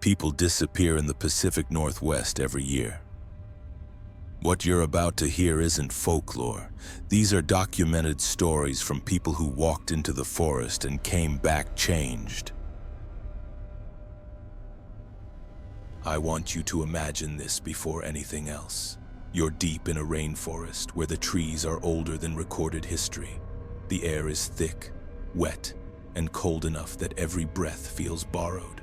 People disappear in the Pacific Northwest every year. What you're about to hear isn't folklore. These are documented stories from people who walked into the forest and came back changed. I want you to imagine this before anything else. You're deep in a rainforest where the trees are older than recorded history. The air is thick, wet, and cold enough that every breath feels borrowed.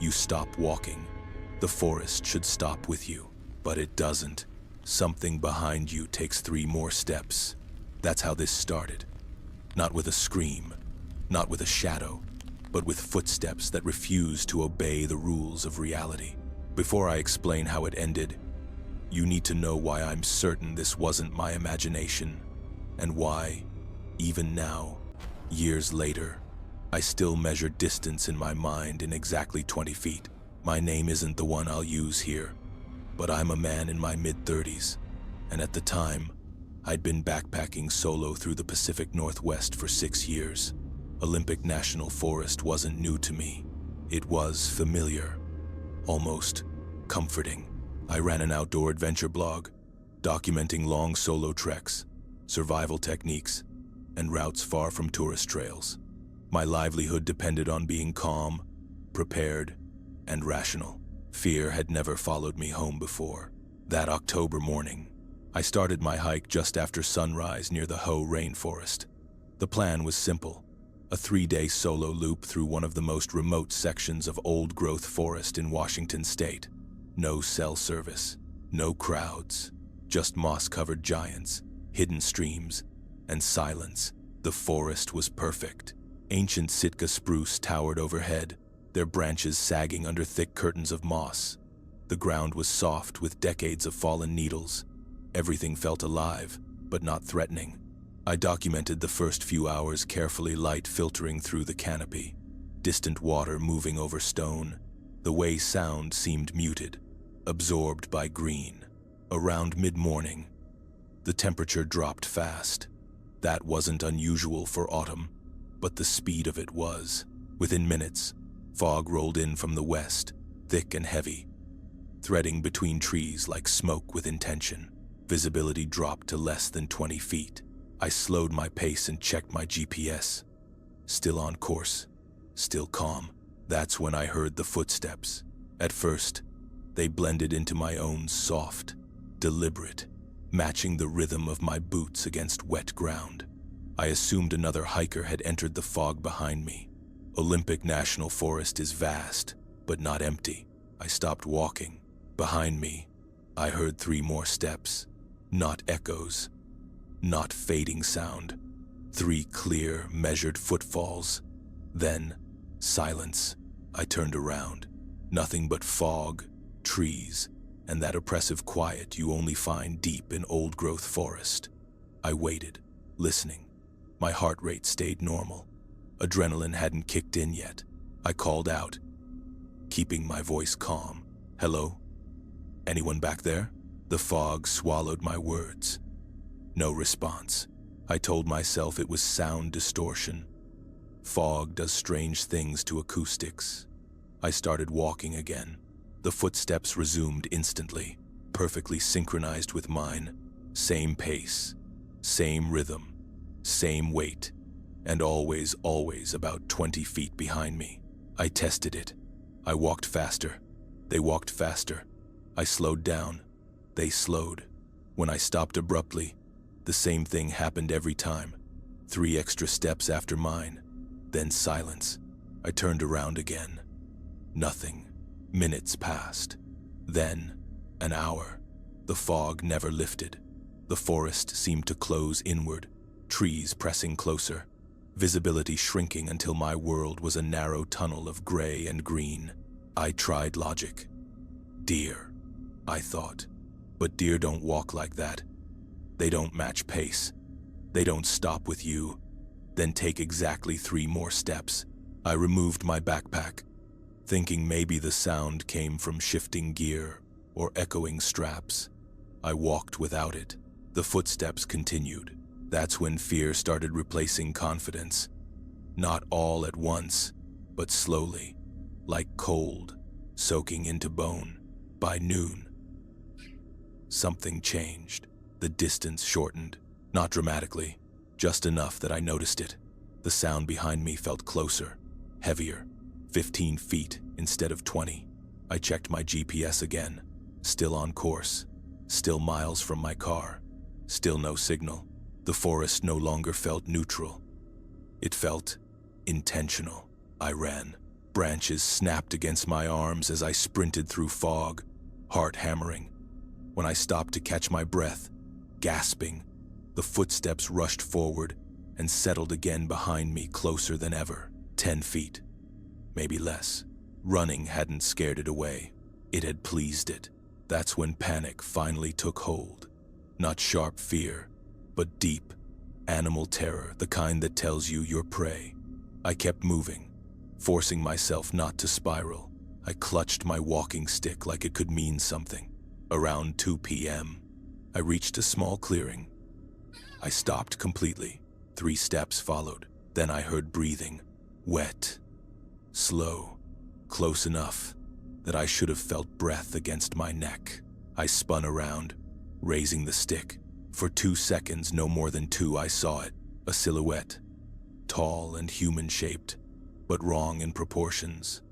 You stop walking. The forest should stop with you, but it doesn't. Something behind you takes 3 more steps. That's how this started. Not with a scream, not with a shadow, but with footsteps that refuse to obey the rules of reality. Before I explain how it ended, you need to know why I'm certain this wasn't my imagination, and why, even now, years later, I still measure distance in my mind in exactly 20 feet. My name isn't the one I'll use here, but I'm a man in my mid-30s, and at the time, I'd been backpacking solo through the Pacific Northwest for 6 years. Olympic National Forest wasn't new to me. It was familiar, almost comforting. I ran an outdoor adventure blog, documenting long solo treks, survival techniques, and routes far from tourist trails. My livelihood depended on being calm, prepared, and rational. Fear had never followed me home before. That October morning, I started my hike just after sunrise near the Hoh rainforest. The plan was simple: a 3-day solo loop through one of the most remote sections of old-growth forest in Washington state. No cell service, no crowds, just moss-covered giants, hidden streams, and silence. The forest was perfect. Ancient Sitka spruce towered overhead, their branches sagging under thick curtains of moss. The ground was soft with decades of fallen needles. Everything felt alive, but not threatening. I documented the first few hours carefully, light filtering through the canopy, distant water moving over stone. The way sound seemed muted, absorbed by green. Around mid-morning, the temperature dropped fast. That wasn't unusual for autumn, but the speed of it was. Within minutes, fog rolled in from the west, thick and heavy, threading between trees like smoke with intention. Visibility dropped to less than 20 feet. I slowed my pace and checked my GPS. Still on course, still calm. That's when I heard the footsteps. At first, they blended into my own, soft, deliberate, matching the rhythm of my boots against wet ground. I assumed another hiker had entered the fog behind me. Olympic National Forest is vast, but not empty. I stopped walking. Behind me, I heard 3 more steps. Not echoes, not fading sound. 3 clear, measured footfalls. Then, silence. I turned around. Nothing but fog, trees, and that oppressive quiet you only find deep in old-growth forest. I waited, listening. My heart rate stayed normal. Adrenaline hadn't kicked in yet. I called out, keeping my voice calm. "Hello? Anyone back there?" The fog swallowed my words. No response. I told myself it was sound distortion. Fog does strange things to acoustics. I started walking again. The footsteps resumed instantly, perfectly synchronized with mine. Same pace, same rhythm, same weight, and always about 20 feet behind me. I tested it. I walked faster. They walked faster. I slowed down. They slowed. When I stopped abruptly, the same thing happened every time. 3 extra steps after mine. Then silence. I turned around again. Nothing. Minutes passed. Then, an hour. The fog never lifted. The forest seemed to close inward, trees pressing closer, visibility shrinking until my world was a narrow tunnel of gray and green. I tried logic. Deer, I thought. But deer don't walk like that. They don't match pace. They don't stop with you, then take exactly 3 more steps. I removed my backpack, thinking maybe the sound came from shifting gear or echoing straps. I walked without it. The footsteps continued. That's when fear started replacing confidence. Not all at once, but slowly, like cold, soaking into bone. By noon, something changed. The distance shortened, not dramatically, just enough that I noticed it. The sound behind me felt closer, heavier, 15 feet instead of 20. I checked my GPS again, still on course, still miles from my car, still no signal. The forest no longer felt neutral. It felt intentional. I ran. Branches snapped against my arms as I sprinted through fog, heart hammering. When I stopped to catch my breath, gasping, the footsteps rushed forward and settled again behind me, closer than ever. 10 feet, maybe less. Running hadn't scared it away. It had pleased it. That's when panic finally took hold. Not sharp fear, but deep, animal terror, the kind that tells you you're prey. I kept moving, forcing myself not to spiral. I clutched my walking stick like it could mean something. Around 2 p.m., I reached a small clearing. I stopped completely. 3 steps followed. Then I heard breathing. Wet, slow, close enough that I should have felt breath against my neck. I spun around, raising the stick. For 2 seconds, no more than 2, I saw it. A silhouette, tall and human-shaped, but wrong in proportions.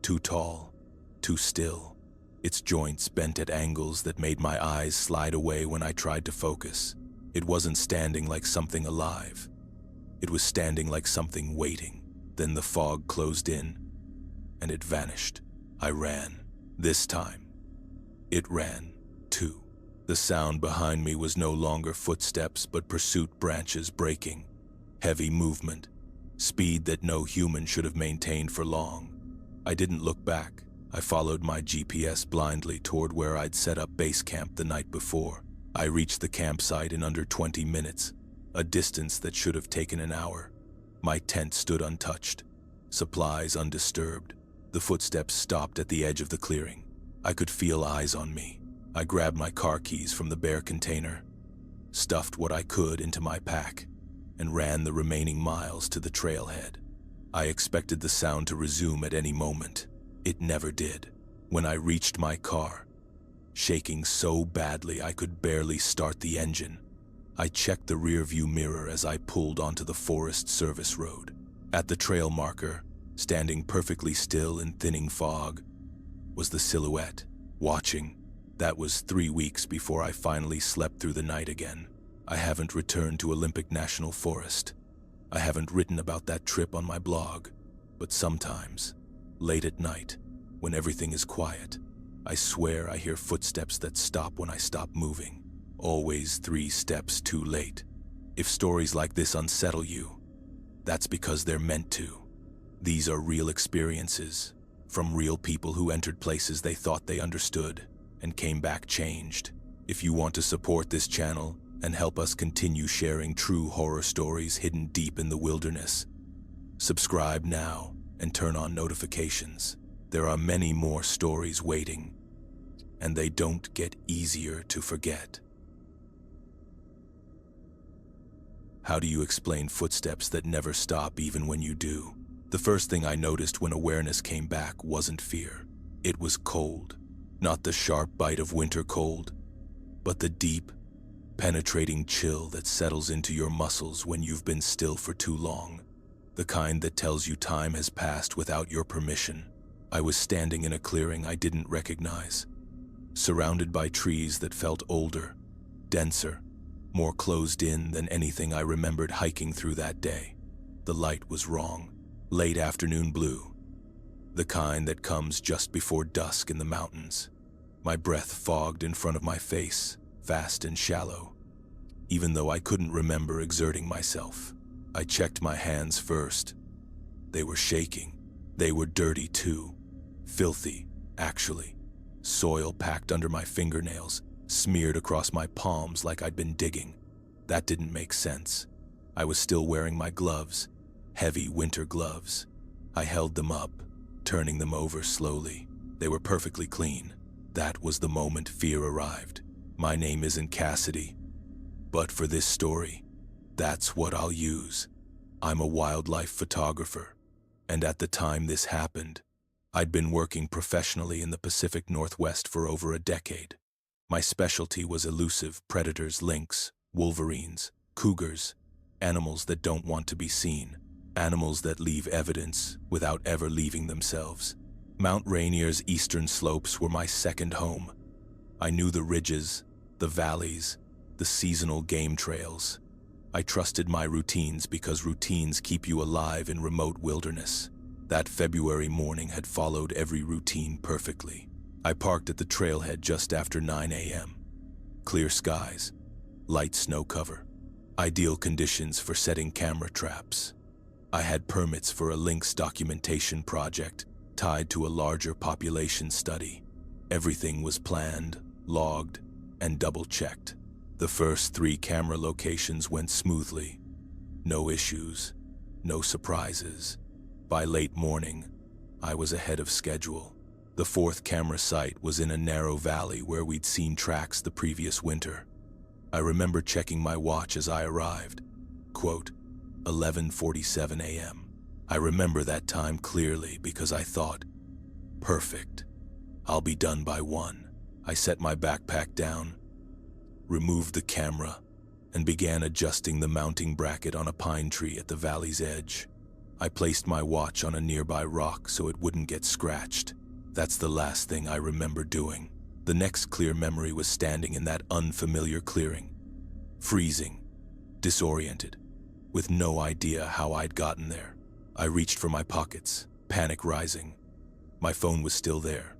Too tall, too still. Its joints bent at angles that made my eyes slide away when I tried to focus. It wasn't standing like something alive. It was standing like something waiting. Then the fog closed in, and it vanished. I ran. This time, it ran, too. The sound behind me was no longer footsteps, but pursuit, branches breaking. Heavy movement, speed that no human should have maintained for long. I didn't look back. I followed my GPS blindly toward where I'd set up base camp the night before. I reached the campsite in under 20 minutes, a distance that should have taken an hour. My tent stood untouched, supplies undisturbed. The footsteps stopped at the edge of the clearing. I could feel eyes on me. I grabbed my car keys from the bare container, stuffed what I could into my pack, and ran the remaining miles to the trailhead. I expected the sound to resume at any moment. It never did. When I reached my car, shaking so badly I could barely start the engine, I checked the rearview mirror as I pulled onto the Forest Service road. At the trail marker, standing perfectly still in thinning fog, was the silhouette, watching. That was 3 weeks before I finally slept through the night again. I haven't returned to Olympic National Forest. I haven't written about that trip on my blog, but sometimes, late at night, when everything is quiet, I swear I hear footsteps that stop when I stop moving. Always 3 steps too late. If stories like this unsettle you, that's because they're meant to. These are real experiences, from real people who entered places they thought they understood and came back changed. If you want to support this channel and help us continue sharing true horror stories hidden deep in the wilderness, subscribe now and turn on notifications. There are many more stories waiting, and they don't get easier to forget. How do you explain footsteps that never stop even when you do? The first thing I noticed when awareness came back wasn't fear. It was cold. Not the sharp bite of winter cold, but the deep, penetrating chill that settles into your muscles when you've been still for too long. The kind that tells you time has passed without your permission. I was standing in a clearing I didn't recognize, surrounded by trees that felt older, denser, more closed in than anything I remembered hiking through that day. The light was wrong. Late afternoon blue, the kind that comes just before dusk in the mountains. My breath fogged in front of my face, fast and shallow. Even though I couldn't remember exerting myself, I checked my hands first. They were shaking. They were dirty too. Filthy, actually. Soil packed under my fingernails, smeared across my palms like I'd been digging. That didn't make sense. I was still wearing my gloves, heavy winter gloves. I held them up, turning them over slowly. They were perfectly clean. That was the moment fear arrived. My name isn't Cassidy, but for this story, that's what I'll use. I'm a wildlife photographer, and at the time this happened, I'd been working professionally in the Pacific Northwest for over a decade. My specialty was elusive predators, lynx, wolverines, cougars, animals that don't want to be seen, animals that leave evidence without ever leaving themselves. Mount Rainier's eastern slopes were my second home. I knew the ridges, the valleys, the seasonal game trails. I trusted my routines because routines keep you alive in remote wilderness. That February morning had followed every routine perfectly. I parked at the trailhead just after 9 a.m. Clear skies, light snow cover, ideal conditions for setting camera traps. I had permits for a lynx documentation project tied to a larger population study. Everything was planned, logged, and double-checked. The first 3 camera locations went smoothly. No issues, no surprises. By late morning, I was ahead of schedule. The 4th camera site was in a narrow valley where we'd seen tracks the previous winter. I remember checking my watch as I arrived. Quote, 11:47 a.m. I remember that time clearly because I thought, perfect. I'll be done by 1. I set my backpack down, removed the camera, and began adjusting the mounting bracket on a pine tree at the valley's edge. I placed my watch on a nearby rock so it wouldn't get scratched. That's the last thing I remember doing. The next clear memory was standing in that unfamiliar clearing, freezing, disoriented, with no idea how I'd gotten there. I reached for my pockets, panic rising. My phone was still there.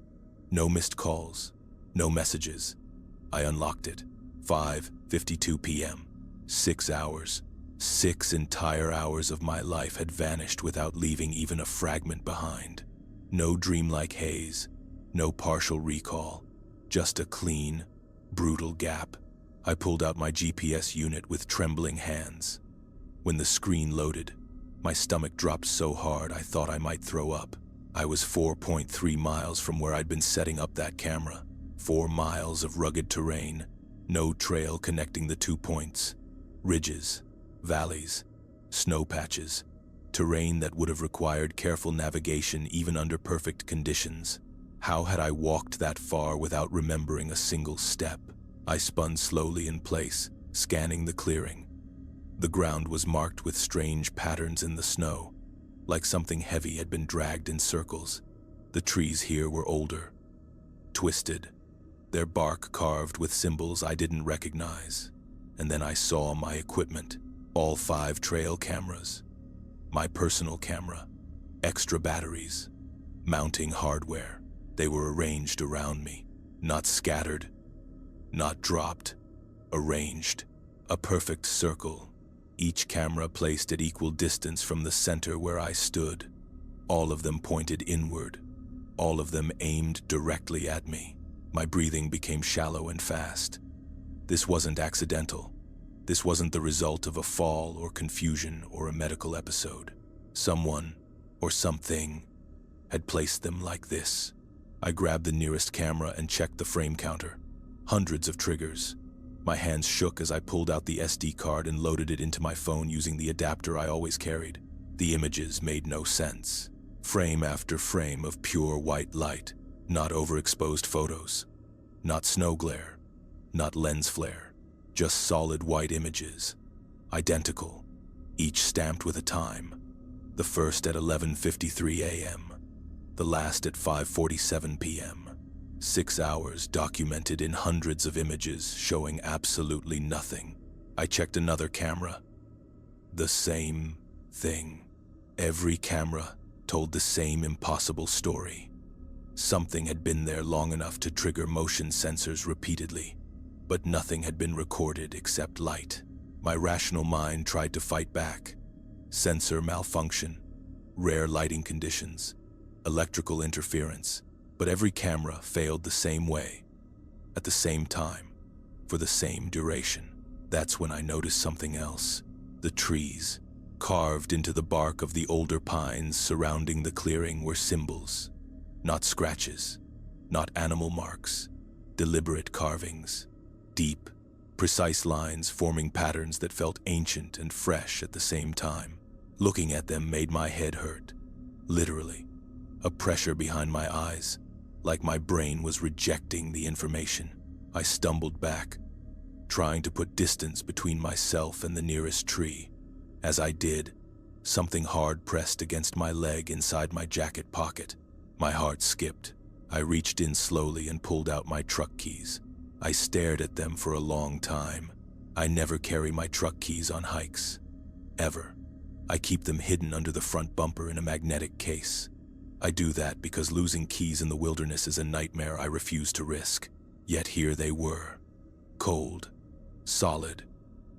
No missed calls, no messages. I unlocked it. 5:52 p.m. 6 hours. 6 entire hours of my life had vanished without leaving even a fragment behind. No dreamlike haze, no partial recall, just a clean, brutal gap. I pulled out my GPS unit with trembling hands. When the screen loaded, my stomach dropped so hard I thought I might throw up. I was 4.3 miles from where I'd been setting up that camera. 4 miles of rugged terrain, no trail connecting the 2 points. Ridges, valleys, snow patches, terrain that would have required careful navigation even under perfect conditions. How had I walked that far without remembering a single step? I spun slowly in place, scanning the clearing. The ground was marked with strange patterns in the snow, like something heavy had been dragged in circles. The trees here were older, twisted, their bark carved with symbols I didn't recognize. And then I saw my equipment, all 5 trail cameras, my personal camera, extra batteries, mounting hardware. They were arranged around me, not scattered, not dropped, arranged. A perfect circle, each camera placed at equal distance from the center where I stood. All of them pointed inward, all of them aimed directly at me. My breathing became shallow and fast. This wasn't accidental. This wasn't the result of a fall or confusion or a medical episode. Someone, or something, had placed them like this. I grabbed the nearest camera and checked the frame counter. Hundreds of triggers. My hands shook as I pulled out the SD card and loaded it into my phone using the adapter I always carried. The images made no sense. Frame after frame of pure white light, not overexposed photos, not snow glare, not lens flare, just solid white images, identical, each stamped with a time. The first at 11:53 a.m., the last at 5:47 p.m. 6 hours documented in hundreds of images showing absolutely nothing. I checked another camera. The same thing. Every camera told the same impossible story. Something had been there long enough to trigger motion sensors repeatedly, but nothing had been recorded except light. My rational mind tried to fight back. Sensor malfunction, rare lighting conditions, electrical interference, but every camera failed the same way, at the same time, for the same duration. That's when I noticed something else. The trees, carved into the bark of the older pines surrounding the clearing, were symbols. Not scratches, not animal marks, deliberate carvings, deep, precise lines forming patterns that felt ancient and fresh at the same time. Looking at them made my head hurt, literally. a pressure behind my eyes, like my brain was rejecting the information. I stumbled back, trying to put distance between myself and the nearest tree. As I did, something hard pressed against my leg inside my jacket pocket. My heart skipped. I reached in slowly and pulled out my truck keys. I stared at them for a long time. I never carry my truck keys on hikes. Ever. I keep them hidden under the front bumper in a magnetic case. I do that because losing keys in the wilderness is a nightmare I refuse to risk. Yet here they were. Cold. Solid.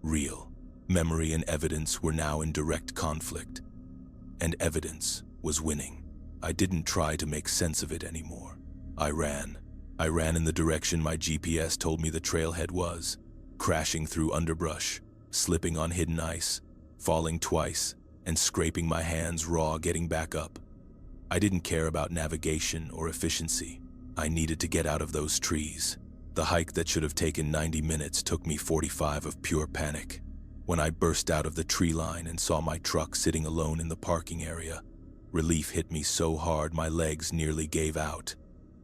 Real. Memory and evidence were now in direct conflict. And evidence was winning. I didn't try to make sense of it anymore. I ran. I ran in the direction my GPS told me the trailhead was, crashing through underbrush, slipping on hidden ice, falling twice, and scraping my hands raw getting back up. I didn't care about navigation or efficiency. I needed to get out of those trees. The hike that should have taken 90 minutes took me 45 of pure panic. When I burst out of the tree line and saw my truck sitting alone in the parking area, relief hit me so hard my legs nearly gave out.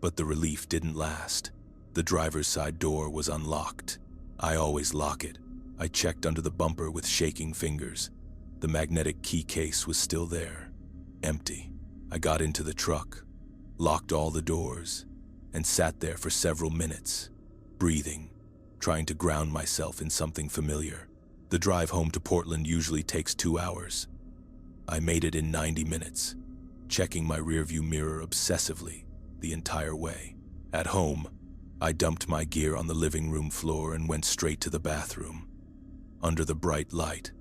But the relief didn't last. The driver's side door was unlocked. I always lock it. I checked under the bumper with shaking fingers. The magnetic key case was still there, empty. I got into the truck, locked all the doors, and sat there for several minutes, breathing, trying to ground myself in something familiar. The drive home to Portland usually takes 2 hours. I made it in 90 minutes, checking my rearview mirror obsessively the entire way. At home, I dumped my gear on the living room floor and went straight to the bathroom. Under the bright light,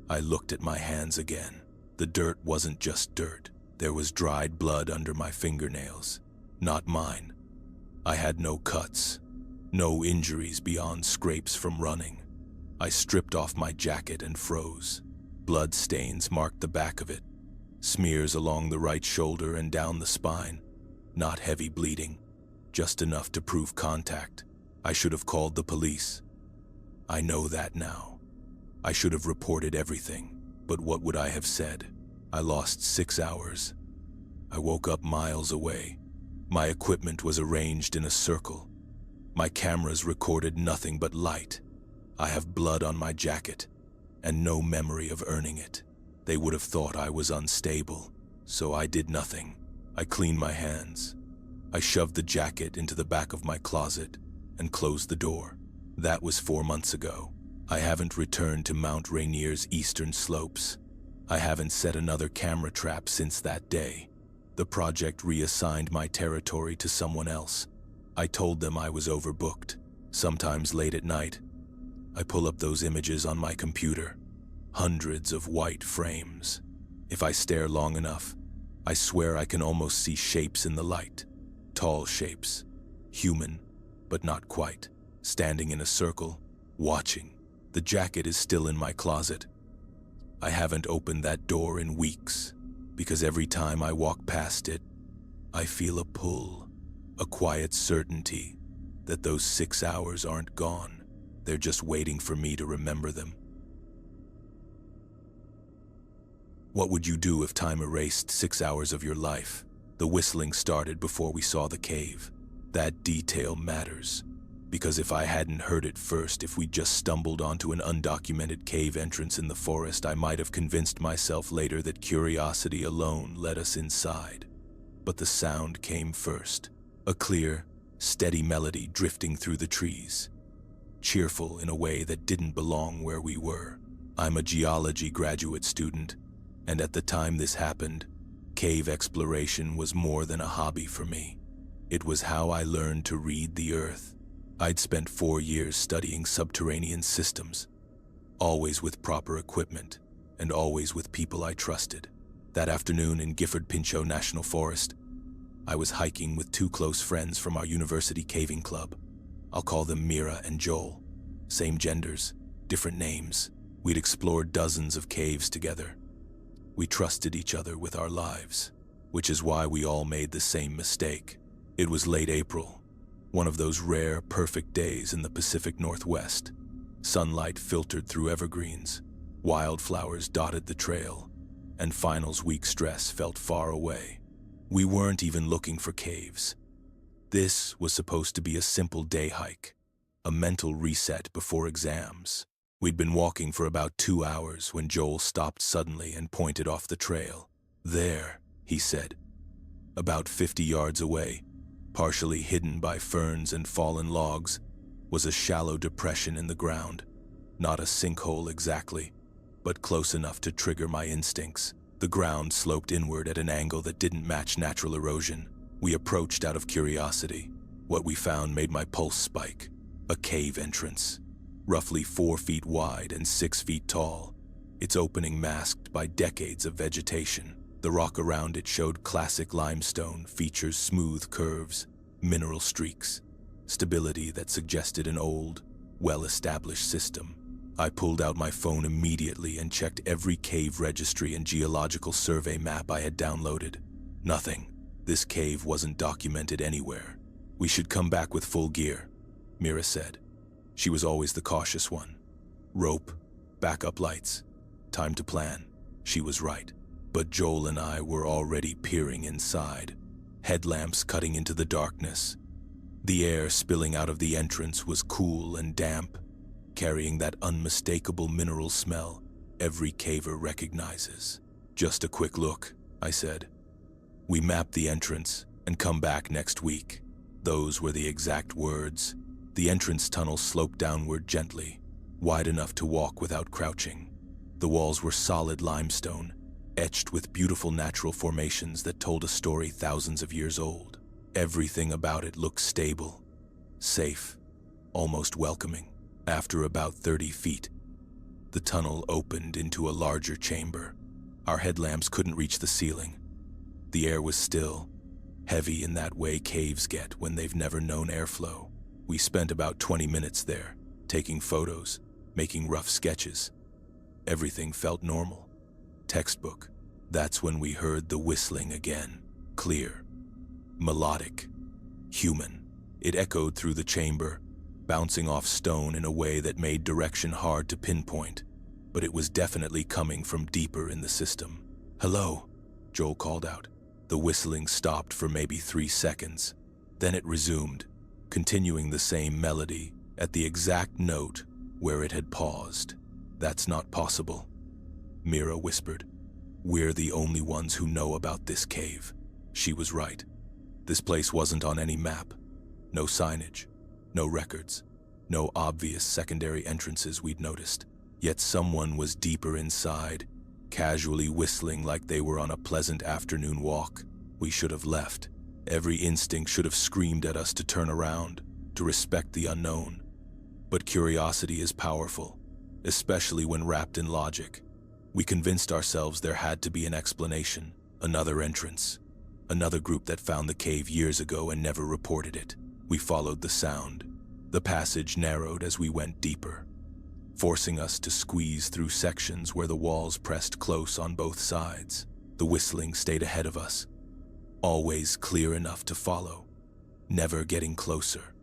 I looked at my hands again. The dirt wasn't just dirt. There was dried blood under my fingernails. Not mine. I had no cuts, no injuries beyond scrapes from running. I stripped off my jacket and froze. Blood stains marked the back of it, smears along the right shoulder and down the spine. Not heavy bleeding, just enough to prove contact. I should have called the police. I know that now. I should have reported everything, but what would I have said? I lost 6 hours. I woke up miles away. My equipment was arranged in a circle. My cameras recorded nothing but light. I have blood on my jacket, and no memory of earning it. They would have thought I was unstable, so I did nothing. I cleaned my hands. I shoved the jacket into the back of my closet and closed the door. That was 4 months ago. I haven't returned to Mount Rainier's eastern slopes. I haven't set another camera trap since that day. The project reassigned my territory to someone else. I told them I was overbooked. Sometimes late at night, I pull up those images on my computer. Hundreds of white frames. If I stare long enough, I swear I can almost see shapes in the light. Tall shapes. Human, but not quite. Standing in a circle, watching. The jacket is still in my closet. I haven't opened that door in weeks, because every time I walk past it, I feel a pull, a quiet certainty that those 6 hours aren't gone. They're just waiting for me to remember them. What would you do if time erased 6 hours of your life? The whistling started before we saw the cave. That detail matters, because if I hadn't heard it first, if we just stumbled onto an undocumented cave entrance in the forest, I might have convinced myself later that curiosity alone led us inside. But the sound came first. A clear, steady melody drifting through the trees. Cheerful in a way that didn't belong where we were. I'm a geology graduate student, and at the time this happened, cave exploration was more than a hobby for me. It was how I learned to read the earth. I'd spent 4 years studying subterranean systems, always with proper equipment, and always with people I trusted. That afternoon in Gifford Pinchot National Forest, I was hiking with 2 close friends from our university caving club. I'll call them Mira and Joel. Same genders, different names. We'd explored dozens of caves together. We trusted each other with our lives, which is why we all made the same mistake. It was late April, one of those rare, perfect days in the Pacific Northwest. Sunlight filtered through evergreens, wildflowers dotted the trail, and finals week stress felt far away. We weren't even looking for caves. This was supposed to be a simple day hike, a mental reset before exams. We'd been walking for about 2 hours when Joel stopped suddenly and pointed off the trail. "There," he said. About 50 yards away, partially hidden by ferns and fallen logs, was a shallow depression in the ground. Not a sinkhole exactly, but close enough to trigger my instincts. The ground sloped inward at an angle that didn't match natural erosion. We approached out of curiosity. What we found made my pulse spike. A cave entrance, roughly 4 feet wide and 6 feet tall, its opening masked by decades of vegetation. The rock around it showed classic limestone features, smooth curves, mineral streaks, stability that suggested an old, well-established system. I pulled out my phone immediately and checked every cave registry and geological survey map I had downloaded. Nothing. This cave wasn't documented anywhere. "We should come back with full gear," Mira said. She was always the cautious one. "Rope, backup lights, time to plan." She was right. But Joel and I were already peering inside, headlamps cutting into the darkness. The air spilling out of the entrance was cool and damp, carrying that unmistakable mineral smell every caver recognizes. "Just a quick look," I said. "We map the entrance and come back next week." Those were the exact words. The entrance tunnel sloped downward gently, wide enough to walk without crouching. The walls were solid limestone, etched with beautiful natural formations that told a story thousands of years old. Everything about it looked stable, safe, almost welcoming. After about 30 feet, the tunnel opened into a larger chamber. Our headlamps couldn't reach the ceiling. The air was still, heavy in that way caves get when they've never known airflow. We spent about 20 minutes there, taking photos, making rough sketches. Everything felt normal. Textbook. That's when we heard the whistling again. Clear, melodic, human. It echoed through the chamber, bouncing off stone in a way that made direction hard to pinpoint, but it was definitely coming from deeper in the system. "Hello," Joel called out. The whistling stopped for maybe 3 seconds. Then it resumed, continuing the same melody at the exact note where it had paused. "That's not possible," Mira whispered. "We're the only ones who know about this cave." She was right. This place wasn't on any map. No signage, no records, no obvious secondary entrances we'd noticed. Yet someone was deeper inside, casually whistling like they were on a pleasant afternoon walk. We should have left. Every instinct should have screamed at us to turn around, to respect the unknown. But curiosity is powerful, especially when wrapped in logic. We convinced ourselves there had to be an explanation, another entrance, another group that found the cave years ago and never reported it. We followed the sound. The passage narrowed as we went deeper, forcing us to squeeze through sections where the walls pressed close on both sides. The whistling stayed ahead of us, always clear enough to follow, never getting closer,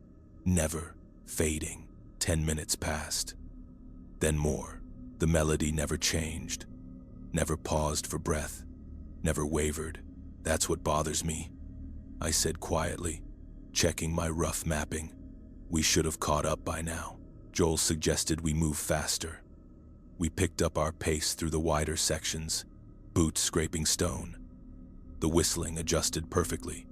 never fading. 10 minutes passed, then more. The melody never changed, never paused for breath, never wavered. "That's what bothers me," I said quietly, checking my rough mapping. "We should have caught up by now." Joel suggested we move faster. We picked up our pace through the wider sections, boots scraping stone. The whistling adjusted perfectly,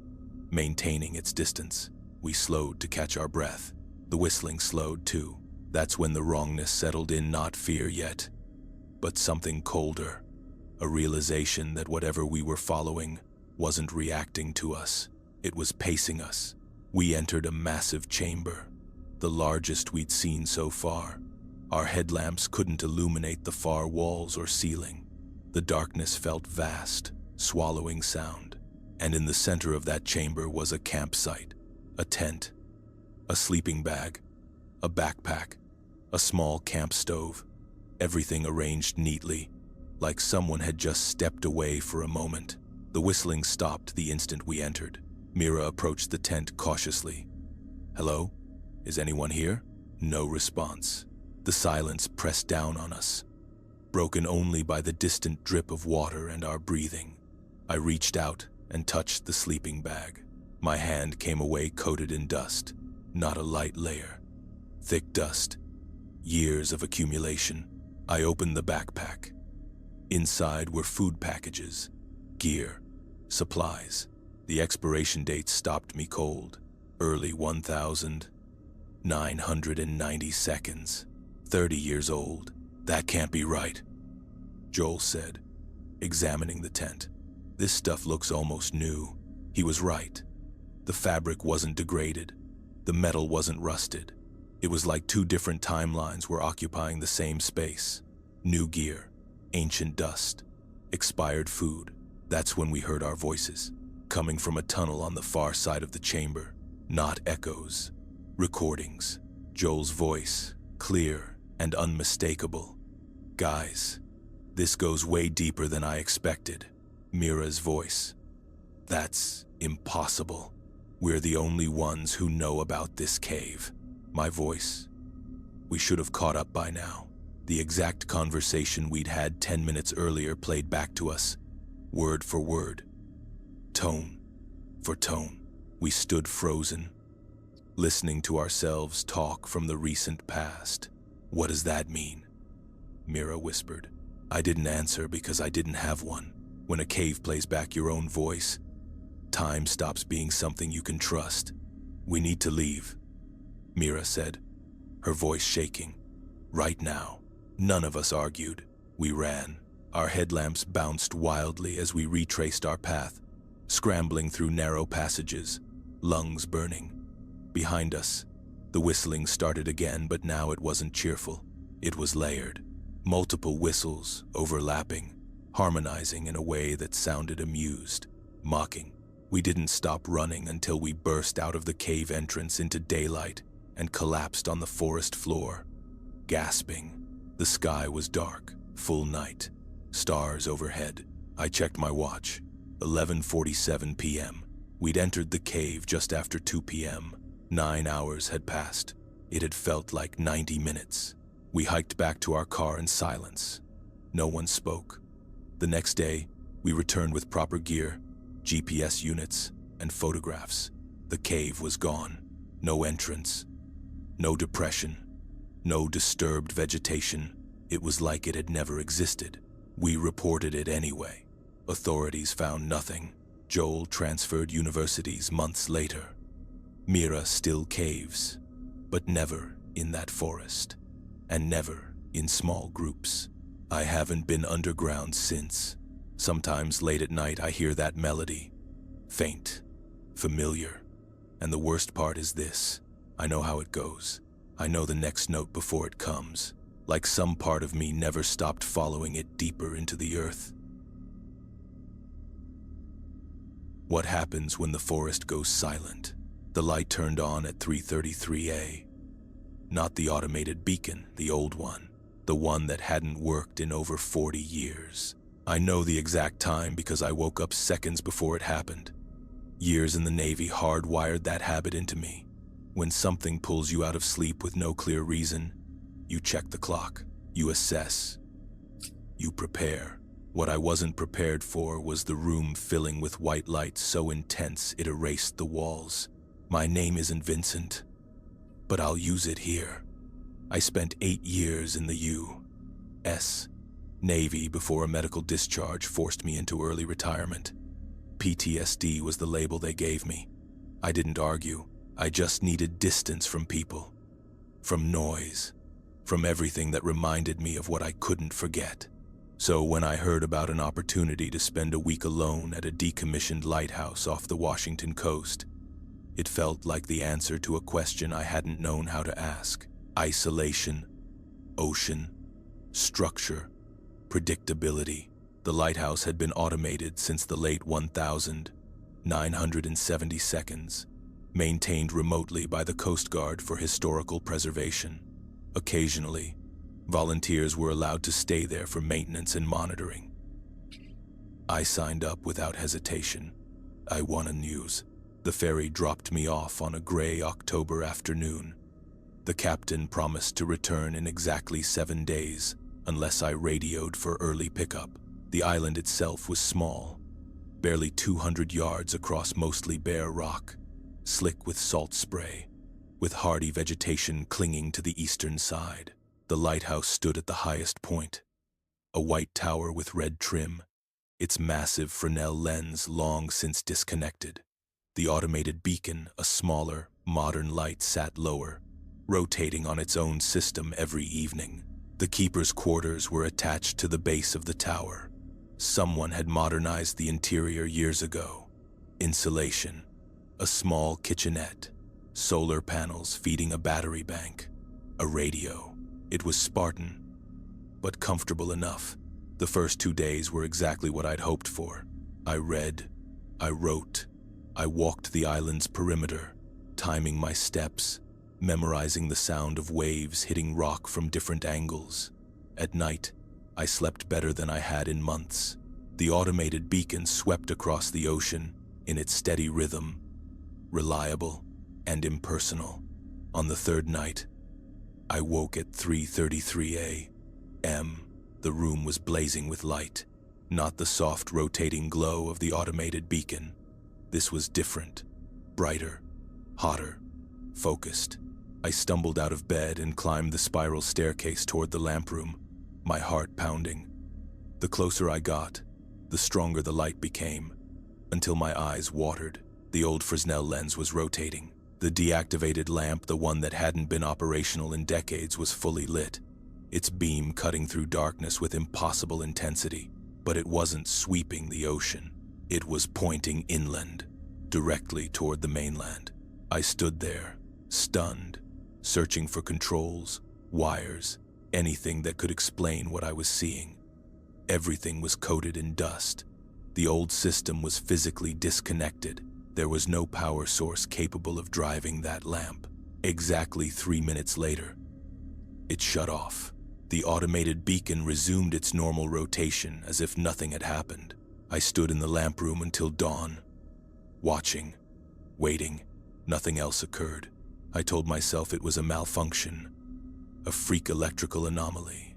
maintaining its distance. We slowed to catch our breath. The whistling slowed too. That's when the wrongness settled in, not fear yet, but something colder, a realization that whatever we were following wasn't reacting to us. It was pacing us. We entered a massive chamber, the largest we'd seen so far. Our headlamps couldn't illuminate the far walls or ceiling. The darkness felt vast, swallowing sound. And in the center of that chamber was a campsite, a tent, a sleeping bag, a backpack, a small camp stove, everything arranged neatly, like someone had just stepped away for a moment. The whistling stopped the instant we entered. Mira approached the tent cautiously. "Hello? Is anyone here?" No response. The silence pressed down on us, broken only by the distant drip of water and our breathing. I reached out and touched the sleeping bag. My hand came away coated in dust, not a light layer. Thick dust, years of accumulation. I opened the backpack. Inside were food packages, gear, supplies. The expiration date stopped me cold. Early 1990 seconds. 30 years old. That can't be right, Joel said, examining the tent. This stuff looks almost new. He was right. The fabric wasn't degraded. The metal wasn't rusted. It was like two different timelines were occupying the same space. New gear, ancient dust, expired food. That's when we heard our voices, coming from a tunnel on the far side of the chamber. Not echoes, recordings. Joel's voice, clear and unmistakable. Guys, this goes way deeper than I expected. Mira's voice. That's impossible. We're the only ones who know about this cave. My voice. We should have caught up by now. The exact conversation we'd had 10 minutes earlier played back to us, word for word, tone for tone. We stood frozen, listening to ourselves talk from the recent past. What does that mean? Mira whispered. I didn't answer because I didn't have one. When a cave plays back your own voice, time stops being something you can trust. We need to leave, Mira said, her voice shaking. Right now. None of us argued. We ran. Our headlamps bounced wildly as we retraced our path, scrambling through narrow passages, lungs burning. Behind us, the whistling started again, but now it wasn't cheerful. It was layered. Multiple whistles, overlapping, harmonizing in a way that sounded amused, mocking. We didn't stop running until we burst out of the cave entrance into daylight and collapsed on the forest floor, gasping. The sky was dark, full night, stars overhead. I checked my watch, 11:47 p.m. We'd entered the cave just after 2 p.m. 9 hours had passed. It had felt like 90 minutes. We hiked back to our car in silence. No one spoke. The next day, we returned with proper gear, GPS units, and photographs. The cave was gone. No entrance, no depression, no disturbed vegetation. It was like it had never existed. We reported it anyway. Authorities found nothing. Joel transferred universities months later. Mira still caves, but never in that forest, and never in small groups. I haven't been underground since. Sometimes late at night I hear that melody. Faint, familiar. And the worst part is this. I know how it goes. I know the next note before it comes, like some part of me never stopped following it deeper into the earth. What happens when the forest goes silent? The light turned on at 3:33 a.m. Not the automated beacon, the old one, the one that hadn't worked in over 40 years. I know the exact time because I woke up seconds before it happened. Years in the Navy hardwired that habit into me. When something pulls you out of sleep with no clear reason, you check the clock, you assess, you prepare. What I wasn't prepared for was the room filling with white light so intense it erased the walls. My name isn't Vincent, but I'll use it here. I spent 8 years in the U.S. Navy before a medical discharge forced me into early retirement. PTSD was the label they gave me. I didn't argue. I just needed distance from people, from noise, from everything that reminded me of what I couldn't forget. So when I heard about an opportunity to spend a week alone at a decommissioned lighthouse off the Washington coast, it felt like the answer to a question I hadn't known how to ask. Isolation, ocean, structure, predictability. The lighthouse had been automated since the late 1970 seconds, maintained remotely by the Coast Guard for historical preservation. Occasionally, volunteers were allowed to stay there for maintenance and monitoring. I signed up without hesitation. I wanted news. The ferry dropped me off on a gray October afternoon. The captain promised to return in exactly 7 days, unless I radioed for early pickup. The island itself was small, barely 200 yards across mostly bare rock, slick with salt spray, with hardy vegetation clinging to the eastern side. The lighthouse stood at the highest point, a white tower with red trim, its massive Fresnel lens long since disconnected. The automated beacon, a smaller, modern light, sat lower, rotating on its own system every evening. The keeper's quarters were attached to the base of the tower. Someone had modernized the interior years ago. Insulation, a small kitchenette, solar panels feeding a battery bank, a radio. It was Spartan, but comfortable enough. The first 2 days were exactly what I'd hoped for. I read, I wrote, I walked the island's perimeter, timing my steps, memorizing the sound of waves hitting rock from different angles. At night, I slept better than I had in months. The automated beacon swept across the ocean in its steady rhythm, reliable and impersonal. On the third night, I woke at 3:33 a.m. The room was blazing with light, not the soft rotating glow of the automated beacon. This was different, brighter, hotter, focused. I stumbled out of bed and climbed the spiral staircase toward the lamp room, my heart pounding. The closer I got, the stronger the light became, until my eyes watered. The old Fresnel lens was rotating. The deactivated lamp, the one that hadn't been operational in decades, was fully lit, its beam cutting through darkness with impossible intensity. But it wasn't sweeping the ocean. It was pointing inland, directly toward the mainland. I stood there, stunned, searching for controls, wires, anything that could explain what I was seeing. Everything was coated in dust. The old system was physically disconnected. There was no power source capable of driving that lamp. Exactly 3 minutes later, it shut off. The automated beacon resumed its normal rotation as if nothing had happened. I stood in the lamp room until dawn, watching, waiting. Nothing else occurred. I told myself it was a malfunction, a freak electrical anomaly,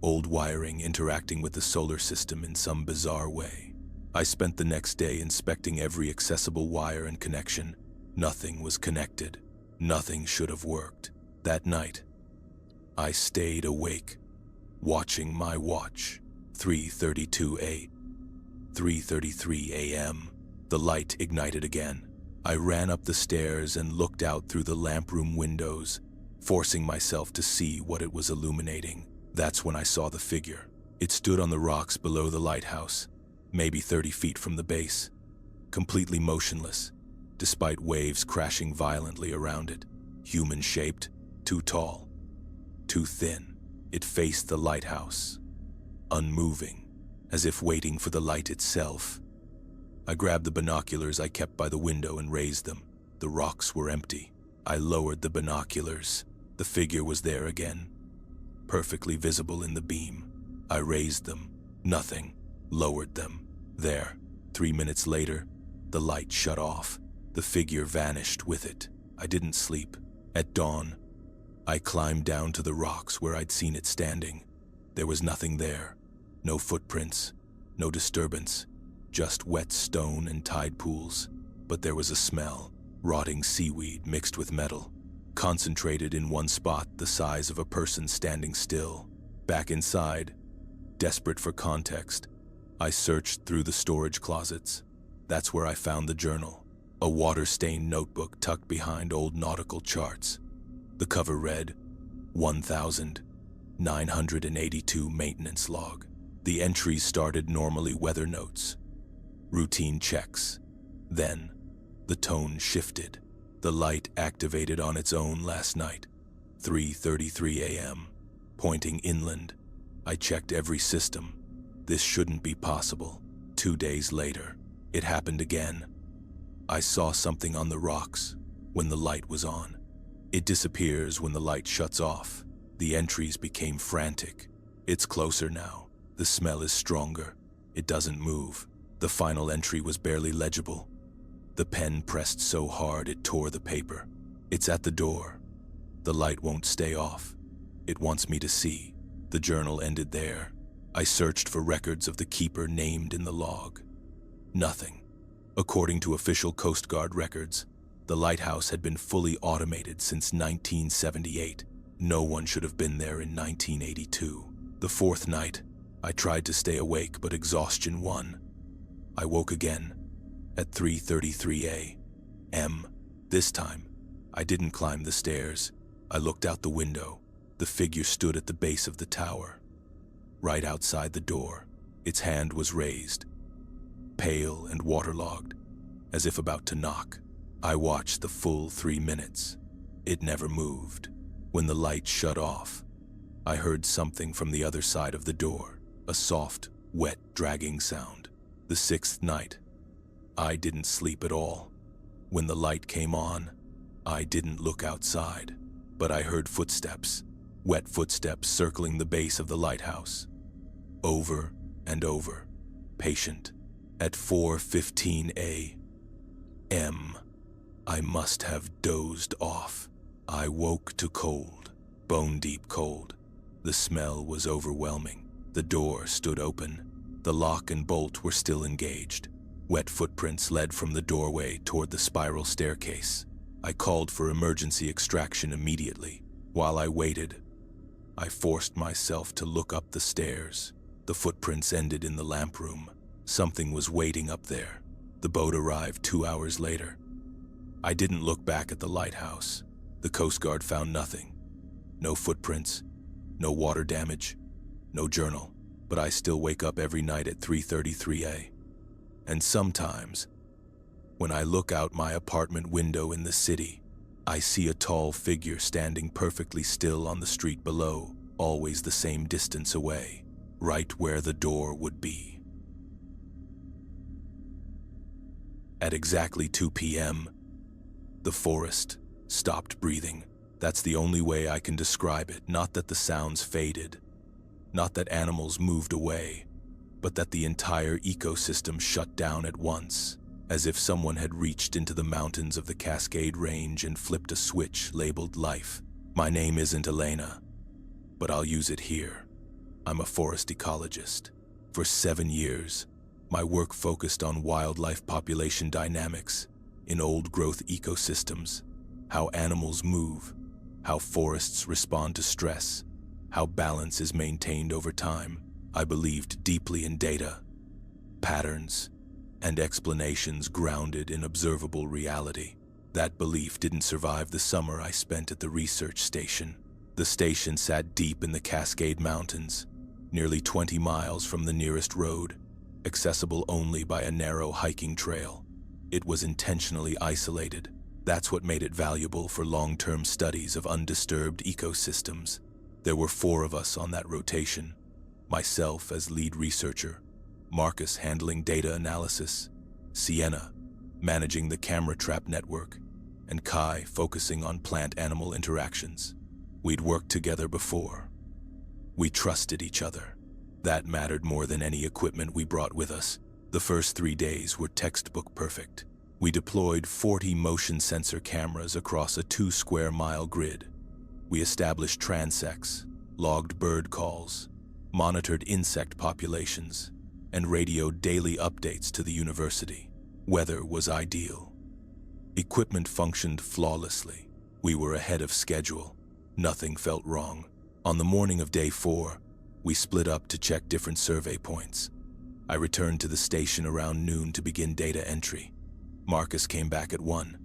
old wiring interacting with the solar system in some bizarre way. I spent the next day inspecting every accessible wire and connection. Nothing was connected. Nothing should have worked. That night, I stayed awake, watching my watch. 3:33 a.m. The light ignited again. I ran up the stairs and looked out through the lamp room windows, forcing myself to see what it was illuminating. That's when I saw the figure. It stood on the rocks below the lighthouse, maybe 30 feet from the base, completely motionless, despite waves crashing violently around it. Human-shaped, too tall, too thin. It faced the lighthouse, unmoving, as if waiting for the light itself. I grabbed the binoculars I kept by the window and raised them. The rocks were empty. I lowered the binoculars. The figure was there again, perfectly visible in the beam. I raised them. Nothing. Lowered them. There. 3 minutes later, the light shut off. The figure vanished with it. I didn't sleep. At dawn, I climbed down to the rocks where I'd seen it standing. There was nothing there. No footprints. No disturbance. Just wet stone and tide pools. But there was a smell. Rotting seaweed mixed with metal, concentrated in one spot the size of a person standing still. Back inside, desperate for context, I searched through the storage closets. That's where I found the journal, a water-stained notebook tucked behind old nautical charts. The cover read, 1982 maintenance log. The entries started normally: weather notes, routine checks. Then, the tone shifted. The light activated on its own last night, 3:33 a.m., pointing inland. I checked every system. This shouldn't be possible. 2 days later, it happened again. I saw something on the rocks when the light was on. It disappears when the light shuts off. The entries became frantic. It's closer now. The smell is stronger. It doesn't move. The final entry was barely legible. The pen pressed so hard it tore the paper. It's at the door. The light won't stay off. It wants me to see. The journal ended there. I searched for records of the keeper named in the log. Nothing. According to official Coast Guard records, the lighthouse had been fully automated since 1978. No one should have been there in 1982. The fourth night, I tried to stay awake, but exhaustion won. I woke again at 3:33 a.m. This time, I didn't climb the stairs. I looked out the window. The figure stood at the base of the tower, right outside the door. Its hand was raised, pale and waterlogged, as if about to knock. I watched the full 3 minutes. It never moved. When the light shut off, I heard something from the other side of the door, a soft, wet, dragging sound. The sixth night, I didn't sleep at all. When the light came on, I didn't look outside, but I heard footsteps, wet footsteps circling the base of the lighthouse. Over and over, patient. At 4:15 a.m., I must have dozed off. I woke to cold, bone-deep cold. The smell was overwhelming. The door stood open. The lock and bolt were still engaged. Wet footprints led from the doorway toward the spiral staircase. I called for emergency extraction immediately. While I waited, I forced myself to look up the stairs. The footprints ended in the lamp room. Something was waiting up there. The boat arrived 2 hours later. I didn't look back at the lighthouse. The Coast Guard found nothing. No footprints, no water damage, no journal. But I still wake up every night at 3:33 a.m. And sometimes, when I look out my apartment window in the city, I see a tall figure standing perfectly still on the street below, always the same distance away, right where the door would be. At exactly 2 p.m., the forest stopped breathing. That's the only way I can describe it. Not that the sounds faded, not that animals moved away, but that the entire ecosystem shut down at once, as if someone had reached into the mountains of the Cascade Range and flipped a switch labeled life. My name isn't Elena, but I'll use it here. I'm a forest ecologist. For 7 years, my work focused on wildlife population dynamics in old-growth ecosystems, how animals move, how forests respond to stress, how balance is maintained over time. I believed deeply in data, patterns, and explanations grounded in observable reality. That belief didn't survive the summer I spent at the research station. The station sat deep in the Cascade Mountains, nearly 20 miles from the nearest road, accessible only by a narrow hiking trail. It was intentionally isolated. That's what made it valuable for long-term studies of undisturbed ecosystems. There were 4 of us on that rotation. Myself as lead researcher, Marcus handling data analysis, Sienna managing the camera trap network, and Kai focusing on plant-animal interactions. We'd worked together before. We trusted each other. That mattered more than any equipment we brought with us. The first 3 days were textbook perfect. We deployed 40 motion sensor cameras across a 2-square-mile grid. We established transects, logged bird calls, monitored insect populations, and radioed daily updates to the university. Weather was ideal. Equipment functioned flawlessly. We were ahead of schedule. Nothing felt wrong. On the morning of day 4, we split up to check different survey points. I returned to the station around noon to begin data entry. Marcus came back at 1,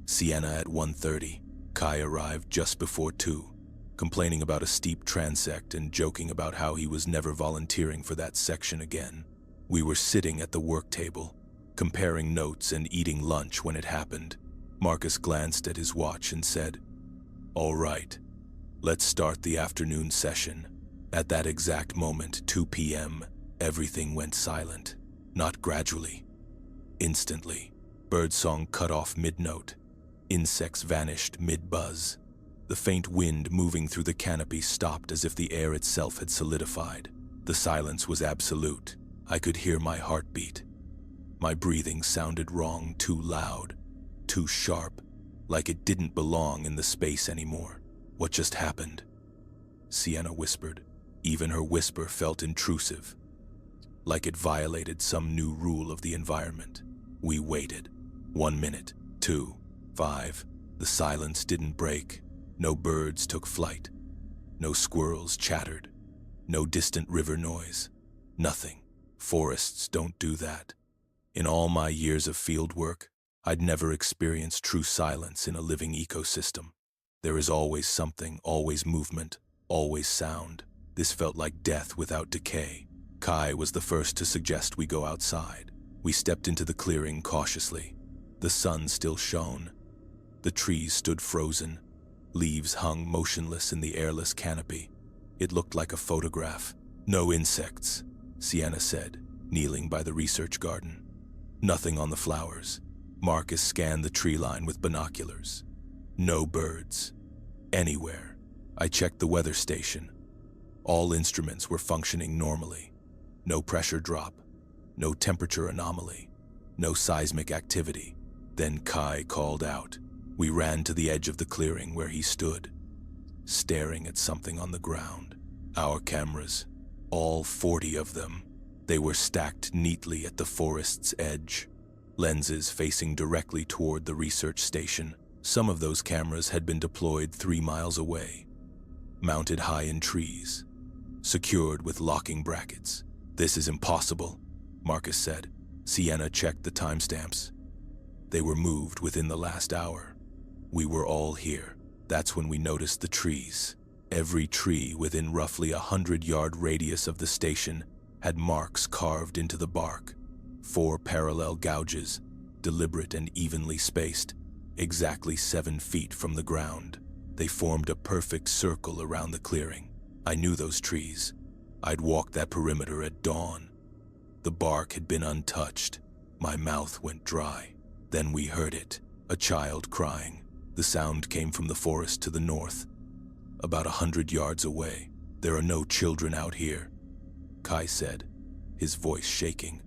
Sienna at 1:30. Kai arrived just before 2, complaining about a steep transect and joking about how he was never volunteering for that section again. We were sitting at the work table, comparing notes and eating lunch when it happened. Marcus glanced at his watch and said, "All right, let's start the afternoon session." At that exact moment, 2 p.m., everything went silent. Not gradually, instantly. Birdsong cut off mid-note. Insects vanished mid-buzz. The faint wind moving through the canopy stopped as if the air itself had solidified. The silence was absolute. I could hear my heartbeat. My breathing sounded wrong, too loud, too sharp, like it didn't belong in the space anymore. "What just happened?" Sienna whispered. Even her whisper felt intrusive. like it violated some new rule of the environment. We waited. 1 minute, 2, 5. The silence didn't break. No birds took flight. No squirrels chattered. No distant river noise. Nothing. Forests don't do that. In all my years of field work, I'd never experienced true silence in a living ecosystem. There is always something, always movement, always sound. This felt like death without decay. Kai was the first to suggest we go outside. We stepped into the clearing cautiously. The sun still shone. The trees stood frozen. Leaves hung motionless in the airless canopy. It looked like a photograph. No insects, Sienna said, kneeling by the research garden. Nothing on the flowers. Marcus scanned the tree line with binoculars. No birds. Anywhere. I checked the weather station. All instruments were functioning normally. No pressure drop. No temperature anomaly. No seismic activity. Then Kai called out. We ran to the edge of the clearing where he stood, staring at something on the ground. Our cameras, all 40 of them, they were stacked neatly at the forest's edge, lenses facing directly toward the research station. Some of those cameras had been deployed 3 miles away, mounted high in trees, secured with locking brackets. This is impossible, Marcus said. Sienna checked the timestamps. They were moved within the last hour. We were all here. That's when we noticed the trees. Every tree within roughly 100-yard radius of the station had marks carved into the bark. 4 parallel gouges, deliberate and evenly spaced, exactly 7 feet from the ground. They formed a perfect circle around the clearing. I knew those trees. I'd walked that perimeter at dawn. The bark had been untouched. My mouth went dry. Then we heard it, a child crying. The sound came from the forest to the north, about 100 yards away. There are no children out here, Kai said, his voice shaking.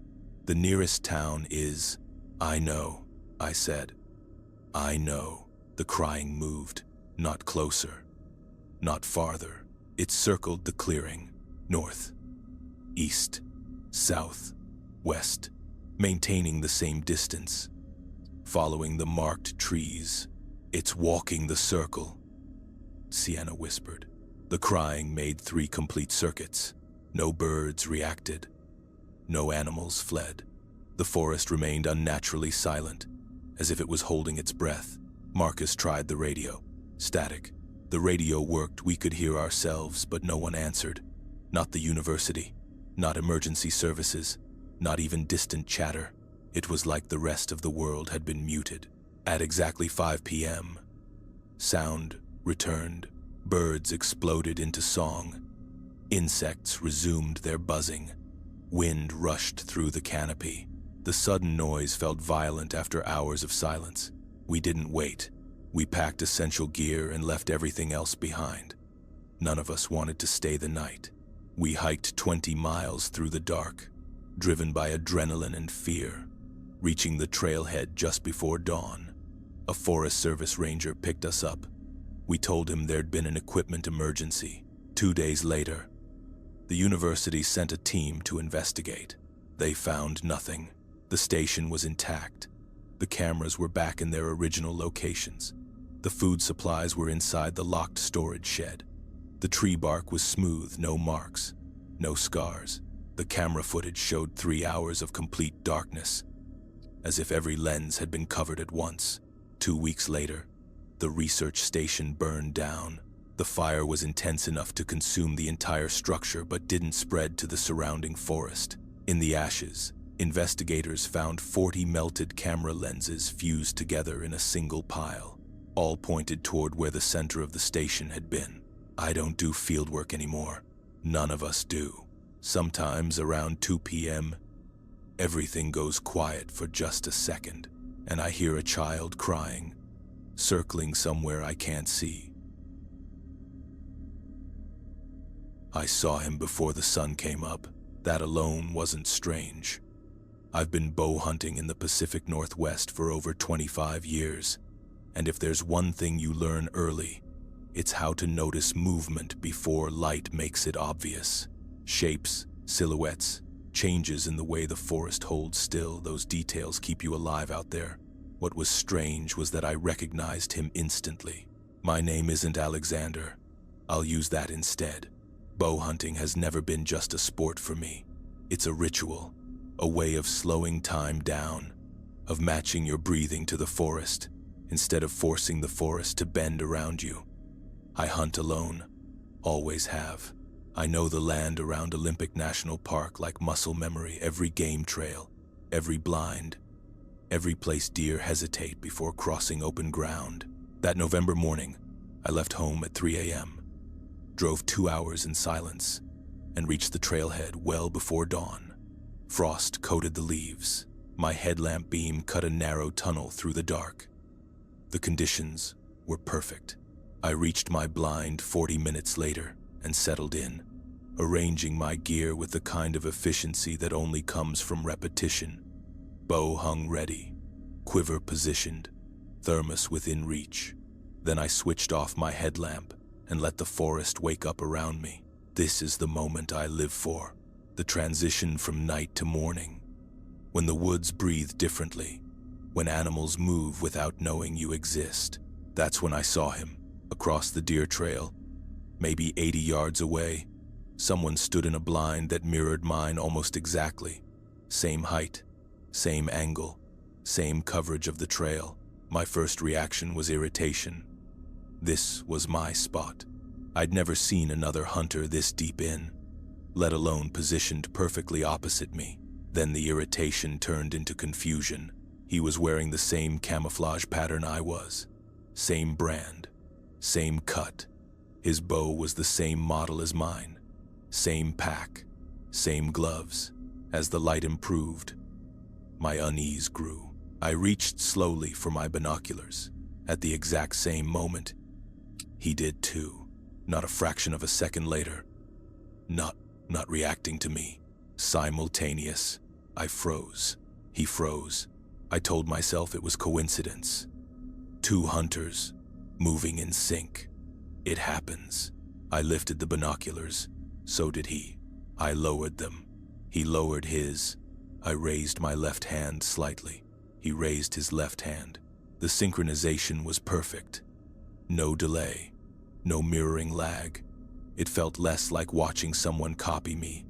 The nearest town is... I know, I said. I know. The crying moved, not closer, not farther. It circled the clearing, north, east, south, west, maintaining the same distance, following the marked trees. It's walking the circle, Sienna whispered. The crying made 3 complete circuits. No birds reacted. No animals fled. The forest remained unnaturally silent, as if it was holding its breath. Marcus tried the radio. Static. The radio worked. We could hear ourselves, but no one answered. Not the university, not emergency services, not even distant chatter. It was like the rest of the world had been muted. At exactly 5 p.m., sound returned. Birds exploded into song. Insects resumed their buzzing. Wind rushed through the canopy. The sudden noise felt violent after hours of silence. We didn't wait. We packed essential gear and left everything else behind. None of us wanted to stay the night. We hiked 20 miles through the dark, driven by adrenaline and fear, reaching the trailhead just before dawn. A Forest Service ranger picked us up. We told him there'd been an equipment emergency. 2 days later, the university sent a team to investigate. They found nothing. The station was intact. The cameras were back in their original locations. The food supplies were inside the locked storage shed. The tree bark was smooth, no marks, no scars. The camera footage showed 3 hours of complete darkness, as if every lens had been covered at once. 2 weeks later, the research station burned down. The fire was intense enough to consume the entire structure but didn't spread to the surrounding forest. In the ashes, investigators found 40 melted camera lenses fused together in a single pile. All pointed toward where the center of the station had been. I don't do fieldwork anymore. None of us do. Sometimes around 2 p.m., everything goes quiet for just a second, and I hear a child crying, circling somewhere I can't see. I saw him before the sun came up. That alone wasn't strange. I've been bow hunting in the Pacific Northwest for over 25 years, and if there's one thing you learn early, it's how to notice movement before light makes it obvious. Shapes, silhouettes, Changes in the way the forest holds still, those details keep you alive out there. What was strange was that I recognized him instantly. My name isn't Alexander. I'll use that instead. Bow hunting has never been just a sport for me. It's a ritual, a way of slowing time down, of matching your breathing to the forest, instead of forcing the forest to bend around you. I hunt alone, always have. I know the land around Olympic National Park like muscle memory, every game trail, every blind, every place deer hesitate before crossing open ground. That November morning, I left home at 3 a.m., drove 2 hours in silence, and reached the trailhead well before dawn. Frost coated the leaves. My headlamp beam cut a narrow tunnel through the dark. The conditions were perfect. I reached my blind 40 minutes later and settled in, arranging my gear with the kind of efficiency that only comes from repetition. Bow hung ready, quiver positioned, thermos within reach. Then I switched off my headlamp and let the forest wake up around me. This is the moment I live for, the transition from night to morning. When the woods breathe differently, when animals move without knowing you exist. That's when I saw him, across the deer trail. Maybe 80 yards away, someone stood in a blind that mirrored mine almost exactly. Same height, same angle, same coverage of the trail. My first reaction was irritation. This was my spot. I'd never seen another hunter this deep in, let alone positioned perfectly opposite me. Then the irritation turned into confusion. He was wearing the same camouflage pattern I was. Same brand, same cut. His bow was the same model as mine. Same pack, same gloves. As the light improved, my unease grew. I reached slowly for my binoculars. At the exact same moment, he did too. Not a fraction of a second later. Not reacting to me. Simultaneous. I froze. He froze. I told myself it was coincidence. Two hunters, moving in sync. It happens. I lifted the binoculars. So did he. I lowered them. He lowered his. I raised my left hand slightly. He raised his left hand. The synchronization was perfect. No delay. No mirroring lag. It felt less like watching someone copy me,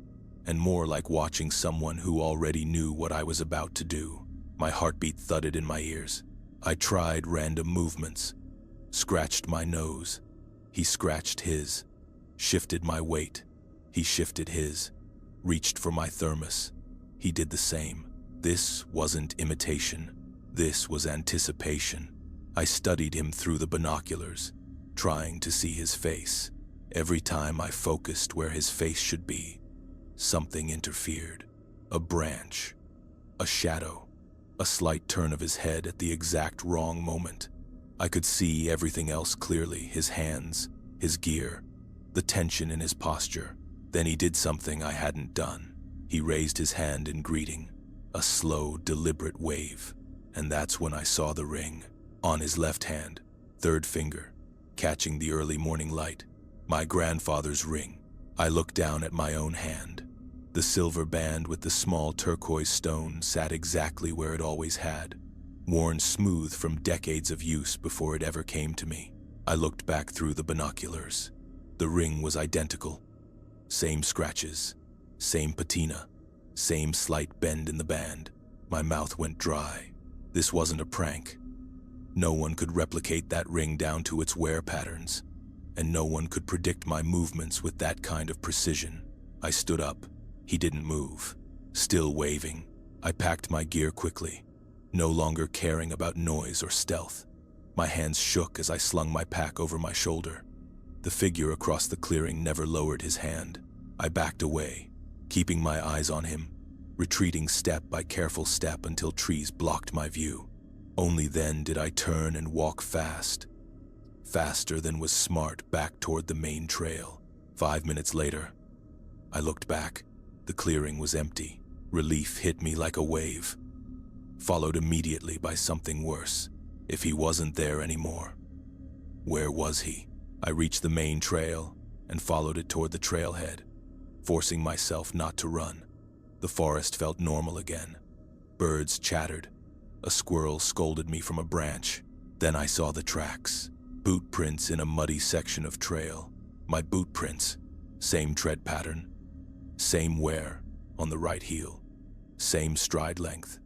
and more like watching someone who already knew what I was about to do. My heartbeat thudded in my ears. I tried random movements, scratched my nose. He scratched his, shifted my weight. He shifted his, reached for my thermos. He did the same. This wasn't imitation. This was anticipation. I studied him through the binoculars, trying to see his face. Every time I focused where his face should be, something interfered. A branch, a shadow, a slight turn of his head at the exact wrong moment. I could see everything else clearly, his hands, his gear, the tension in his posture. Then he did something I hadn't done. He raised his hand in greeting, a slow, deliberate wave. And that's when I saw the ring. On his left hand, third finger, catching the early morning light. My grandfather's ring. I looked down at my own hand. The silver band with the small turquoise stone sat exactly where it always had, worn smooth from decades of use before it ever came to me. I looked back through the binoculars. The ring was identical. Same scratches, same patina, same slight bend in the band. My mouth went dry. This wasn't a prank. No one could replicate that ring down to its wear patterns, and no one could predict my movements with that kind of precision. I stood up. He didn't move. Still waving. I packed my gear quickly, no longer caring about noise or stealth. My hands shook as I slung my pack over my shoulder. The figure across the clearing never lowered his hand. I backed away, keeping my eyes on him, retreating step by careful step until trees blocked my view. Only then did I turn and walk fast, faster than was smart, back toward the main trail. 5 minutes later, I looked back. The clearing was empty. Relief hit me like a wave, followed immediately by something worse. If he wasn't there anymore, where was he? I reached the main trail and followed it toward the trailhead, forcing myself not to run. The forest felt normal again. Birds chattered. A squirrel scolded me from a branch. Then I saw the tracks. Boot prints in a muddy section of trail. My boot prints. Same tread pattern. Same wear on the right heel. Same stride length.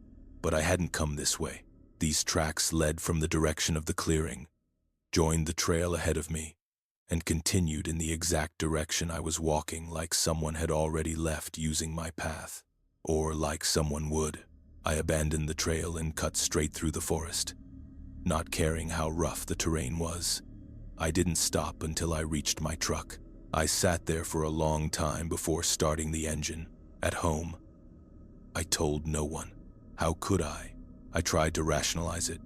But I hadn't come this way. These tracks led from the direction of the clearing, joined the trail ahead of me, and continued in the exact direction I was walking, like someone had already left using my path. Or like someone would. I abandoned the trail and cut straight through the forest, not caring how rough the terrain was. I didn't stop until I reached my truck. I sat there for a long time before starting the engine. At home, I told no one. How could I? I tried to rationalize it.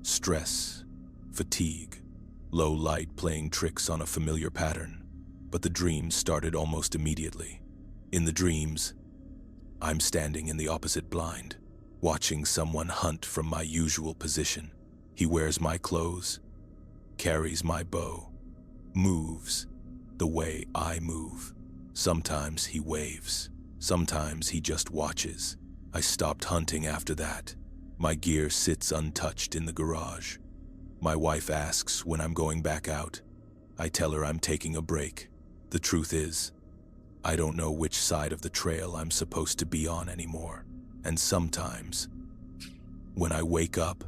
Stress, fatigue, low light playing tricks on a familiar pattern. But the dreams started almost immediately. In the dreams, I'm standing in the opposite blind, watching someone hunt from my usual position. He wears my clothes, carries my bow, moves the way I move. Sometimes he waves, sometimes he just watches. I stopped hunting after that. My gear sits untouched in the garage. My wife asks when I'm going back out. I tell her I'm taking a break. The truth is, I don't know which side of the trail I'm supposed to be on anymore. And sometimes, when I wake up,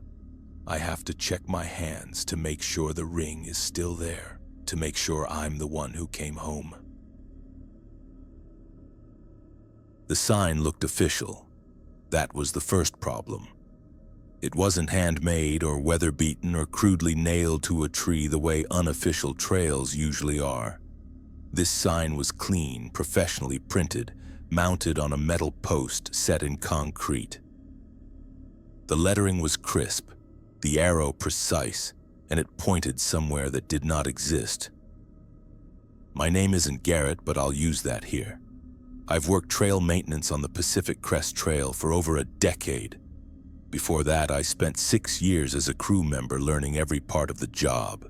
I have to check my hands to make sure the ring is still there, to make sure I'm the one who came home. The sign looked official. That was the first problem. It wasn't handmade or weather-beaten or crudely nailed to a tree the way unofficial trails usually are. This sign was clean, professionally printed, mounted on a metal post set in concrete. The lettering was crisp, the arrow precise, and it pointed somewhere that did not exist. My name isn't Garrett, but I'll use that here. I've worked trail maintenance on the Pacific Crest Trail for over a decade. Before that, I spent 6 years as a crew member learning every part of the job.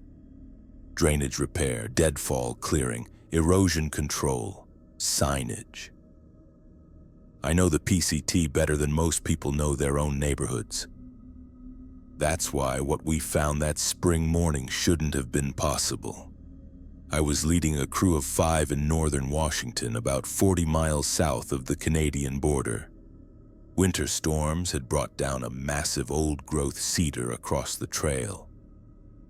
Drainage repair, deadfall clearing, erosion control, signage. I know the PCT better than most people know their own neighborhoods. That's why what we found that spring morning shouldn't have been possible. I was leading a crew of 5 in northern Washington, about 40 miles south of the Canadian border. Winter storms had brought down a massive old-growth cedar across the trail,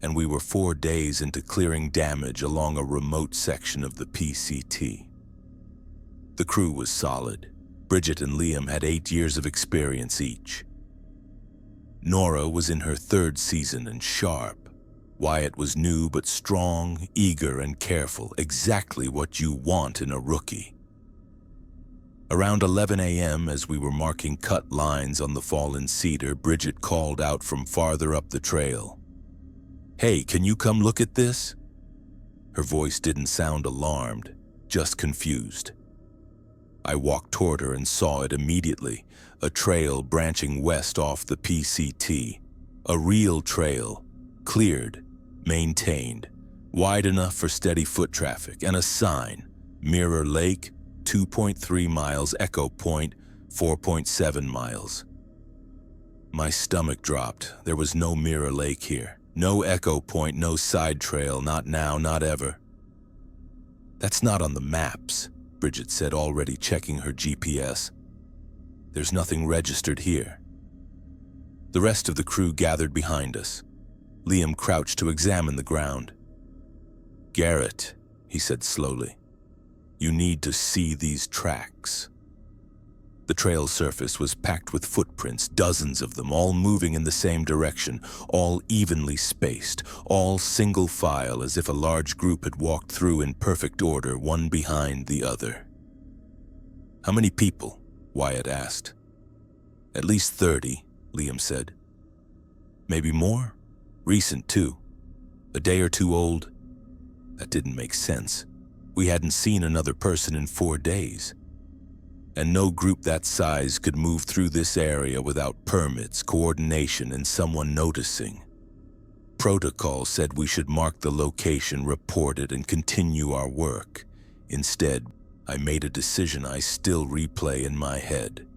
and we were 4 days into clearing damage along a remote section of the PCT. The crew was solid. Bridget and Liam had 8 years of experience each. Nora was in her 3rd season and sharp. Wyatt was new but strong, eager and careful, exactly what you want in a rookie. Around 11 a.m., as we were marking cut lines on the fallen cedar, Bridget called out from farther up the trail. "Hey, can you come look at this?" Her voice didn't sound alarmed, just confused. I walked toward her and saw it immediately, a trail branching west off the PCT. A real trail, cleared, maintained, wide enough for steady foot traffic, and a sign, Mirror Lake, 2.3 miles, Echo Point, 4.7 miles. My stomach dropped. There was no Mirror Lake here. No Echo Point, no side trail, not now, not ever. "That's not on the maps," Bridget said, already checking her GPS. "There's nothing registered here." The rest of the crew gathered behind us. Liam crouched to examine the ground. "Garrett," he said slowly, "you need to see these tracks." The trail surface was packed with footprints, dozens of them, all moving in the same direction, all evenly spaced, all single file, as if a large group had walked through in perfect order, one behind the other. "How many people?" Wyatt asked. "At least 30, Liam said. "Maybe more? Recent, too. A day or two old?" That didn't make sense. We hadn't seen another person in 4 days. And no group that size could move through this area without permits, coordination, and someone noticing. Protocol said we should mark the location, report it, and continue our work. Instead, I made a decision I still replay in my head.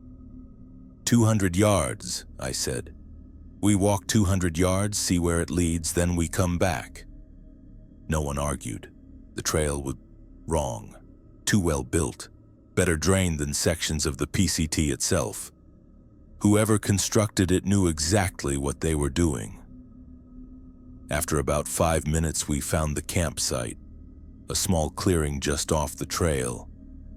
200 yards, I said. We walk 200 yards, see where it leads, then we come back. No one argued. The trail was wrong, too well built, better drained than sections of the PCT itself. Whoever constructed it knew exactly what they were doing. After about 5 minutes, we found the campsite, a small clearing just off the trail,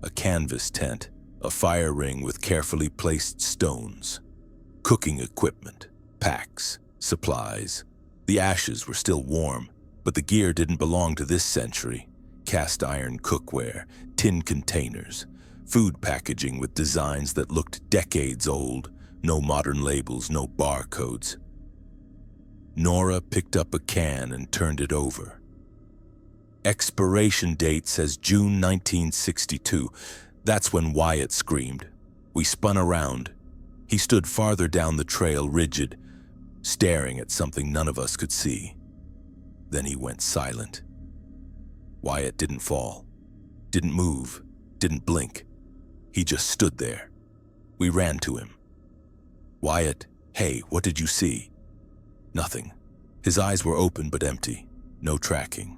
a canvas tent, a fire ring with carefully placed stones, cooking equipment, packs, supplies. The ashes were still warm, but the gear didn't belong to this century. Cast iron cookware, tin containers, food packaging with designs that looked decades old, no modern labels, no barcodes. Nora picked up a can and turned it over. Expiration date says June 1962. That's when Wyatt screamed. We spun around. He stood farther down the trail, rigid, staring at something none of us could see. Then he went silent. Wyatt didn't fall, didn't move, didn't blink. He just stood there. We ran to him. Wyatt, hey, what did you see? Nothing. His eyes were open but empty. No tracking.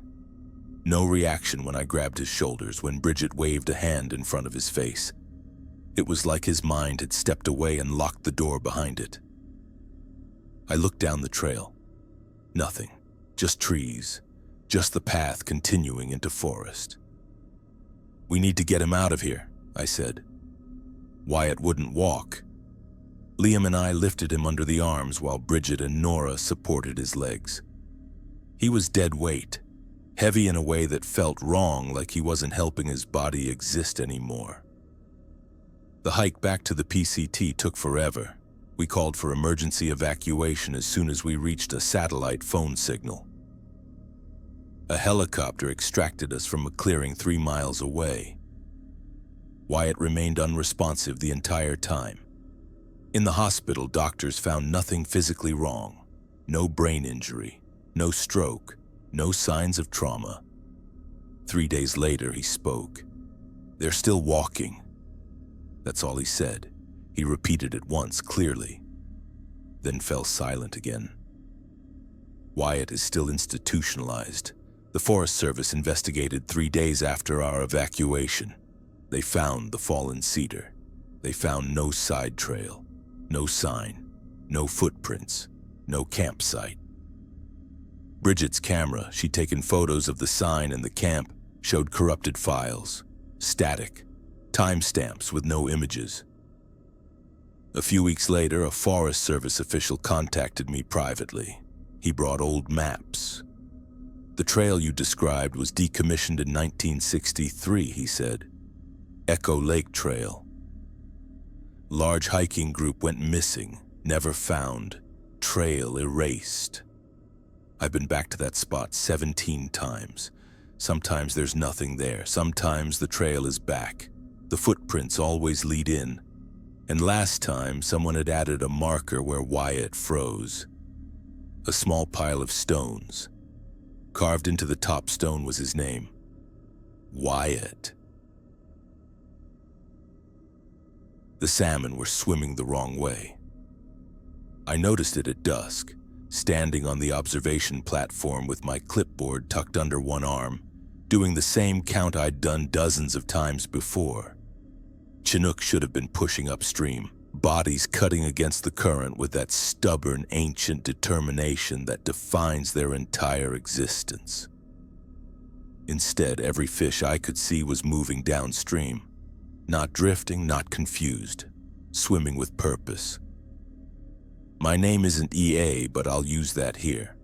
No reaction when I grabbed his shoulders, when Bridget waved a hand in front of his face. It was like his mind had stepped away and locked the door behind it. I looked down the trail. Nothing. Just trees. Just the path continuing into forest. We need to get him out of here, I said. Wyatt wouldn't walk. Liam and I lifted him under the arms while Bridget and Nora supported his legs. He was dead weight, heavy in a way that felt wrong, like he wasn't helping his body exist anymore. The hike back to the PCT took forever. We called for emergency evacuation as soon as we reached a satellite phone signal. A helicopter extracted us from a clearing 3 miles away. Wyatt remained unresponsive the entire time. In the hospital, doctors found nothing physically wrong. No brain injury, no stroke, no signs of trauma. 3 days later, he spoke. They're still walking. That's all he said. He repeated it once, clearly, then fell silent again. Wyatt is still institutionalized. The Forest Service investigated 3 days after our evacuation. They found the fallen cedar. They found no side trail, no sign, no footprints, no campsite. Bridget's camera, she'd taken photos of the sign and the camp, showed corrupted files, static, timestamps with no images. A few weeks later, a Forest Service official contacted me privately. He brought old maps. The trail you described was decommissioned in 1963, he said. Echo Lake Trail. Large hiking group went missing, never found, trail erased. I've been back to that spot 17 times. Sometimes there's nothing there. Sometimes the trail is back. The footprints always lead in. And last time, someone had added a marker where Wyatt froze. A small pile of stones. Carved into the top stone was his name. Wyatt. The salmon were swimming the wrong way. I noticed it at dusk, standing on the observation platform with my clipboard tucked under one arm, doing the same count I'd done dozens of times before. Chinook should have been pushing upstream, bodies cutting against the current with that stubborn, ancient determination that defines their entire existence. Instead, every fish I could see was moving downstream, not drifting, not confused, swimming with purpose. My name isn't EA, but I'll use that here.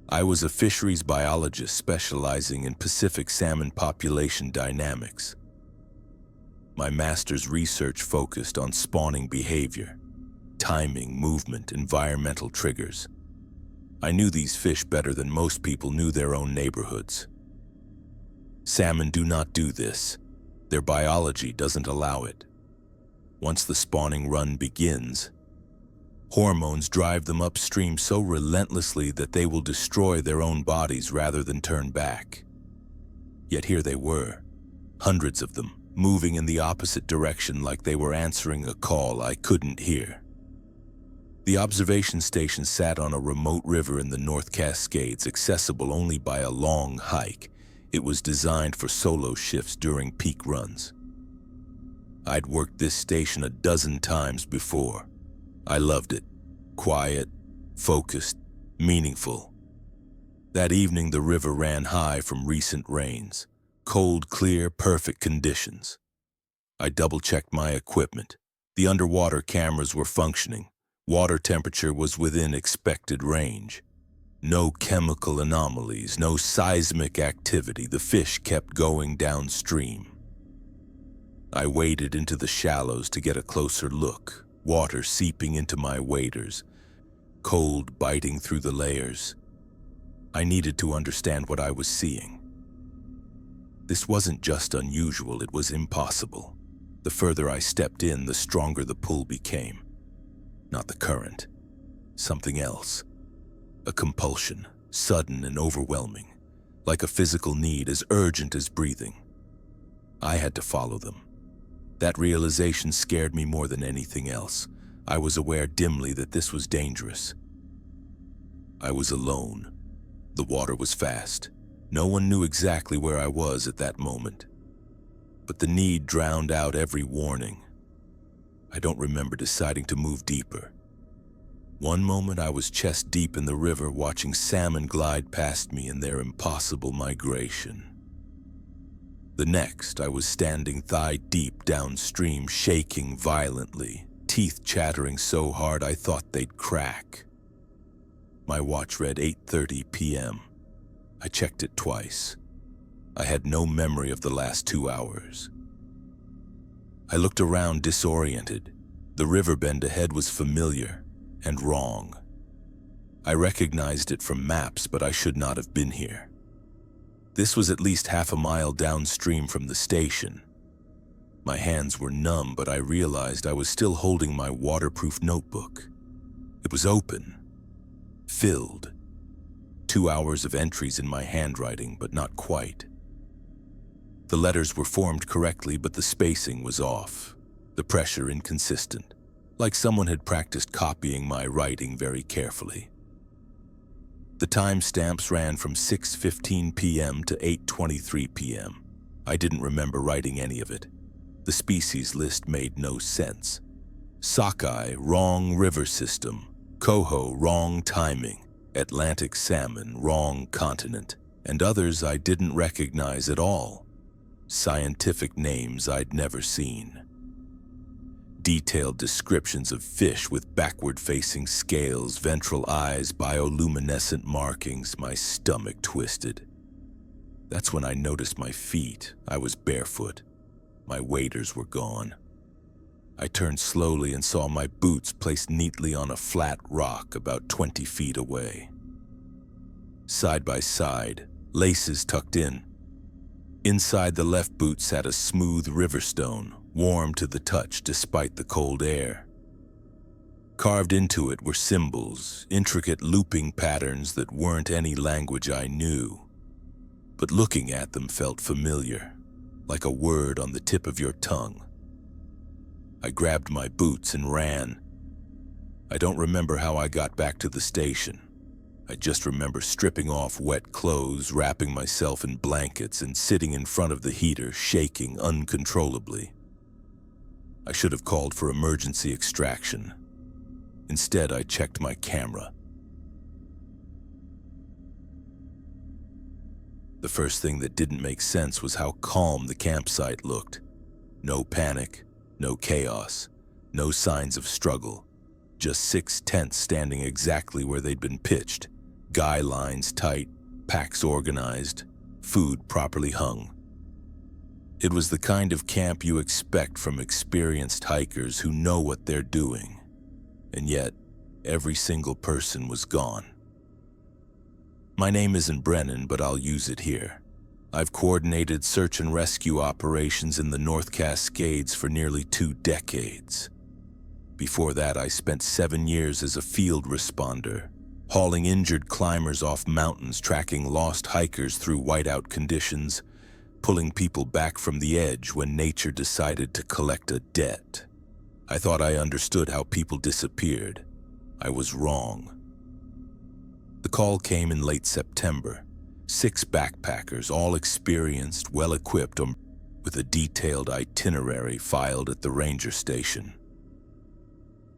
I was a fisheries biologist specializing in Pacific salmon population dynamics. My master's research focused on spawning behavior, timing, movement, environmental triggers. I knew these fish better than most people knew their own neighborhoods. Salmon do not do this. Their biology doesn't allow it. Once the spawning run begins, hormones drive them upstream so relentlessly that they will destroy their own bodies rather than turn back. Yet here they were, hundreds of them, moving in the opposite direction like they were answering a call I couldn't hear. The observation station sat on a remote river in the North Cascades, accessible only by a long hike. It was designed for solo shifts during peak runs. I'd worked this station a dozen times before. I loved it. Quiet, focused, meaningful. That evening, the river ran high from recent rains. Cold, clear, perfect conditions. I double-checked my equipment. The underwater cameras were functioning. Water temperature was within expected range. No chemical anomalies, no seismic activity. The fish kept going downstream. I waded into the shallows to get a closer look, water seeping into my waders, cold biting through the layers. I needed to understand what I was seeing. This wasn't just unusual, it was impossible. The further I stepped in, the stronger the pull became. Not the current. Something else. A compulsion, sudden and overwhelming, like a physical need as urgent as breathing. I had to follow them. That realization scared me more than anything else. I was aware dimly that this was dangerous. I was alone. The water was fast. No one knew exactly where I was at that moment. But the need drowned out every warning. I don't remember deciding to move deeper. One moment I was chest deep in the river watching salmon glide past me in their impossible migration. The next, I was standing thigh deep downstream, shaking violently, teeth chattering so hard I thought they'd crack. My watch read 8:30 p.m. I checked it twice. I had no memory of the last 2 hours. I looked around disoriented. The river bend ahead was familiar and wrong. I recognized it from maps, but I should not have been here. This was at least half a mile downstream from the station. My hands were numb, but I realized I was still holding my waterproof notebook. It was open, filled. 2 hours of entries in my handwriting, but not quite. The letters were formed correctly, but the spacing was off, the pressure inconsistent, like someone had practiced copying my writing very carefully. The timestamps ran from 6:15 p.m. to 8:23 p.m. I didn't remember writing any of it. The species list made no sense. Sockeye, wrong river system. Coho, wrong timing. Atlantic salmon, wrong continent. And others I didn't recognize at all. Scientific names I'd never seen. Detailed descriptions of fish with backward-facing scales, ventral eyes, bioluminescent markings. My stomach twisted. That's when I noticed my feet. I was barefoot. My waders were gone. I turned slowly and saw my boots placed neatly on a flat rock about 20 feet away. Side by side, laces tucked in. Inside the left boot sat a smooth river stone, warm to the touch despite the cold air. Carved into it were symbols, intricate looping patterns that weren't any language I knew. But looking at them felt familiar, like a word on the tip of your tongue. I grabbed my boots and ran. I don't remember how I got back to the station. I just remember stripping off wet clothes, wrapping myself in blankets, and sitting in front of the heater, shaking uncontrollably. I should have called for emergency extraction. Instead, I checked my camera. The first thing that didn't make sense was how calm the campsite looked. No panic, no chaos, no signs of struggle. Just 6 tents standing exactly where they'd been pitched. Guy lines tight, packs organized, food properly hung. It was the kind of camp you expect from experienced hikers who know what they're doing. And yet, every single person was gone. My name isn't Brennan, but I'll use it here. I've coordinated search and rescue operations in the North Cascades for nearly 2 decades. Before that, I spent 7 years as a field responder, hauling injured climbers off mountains, tracking lost hikers through whiteout conditions, pulling people back from the edge when nature decided to collect a debt. I thought I understood how people disappeared. I was wrong. The call came in late September. 6 backpackers, all experienced, well-equipped, with a detailed itinerary filed at the ranger station.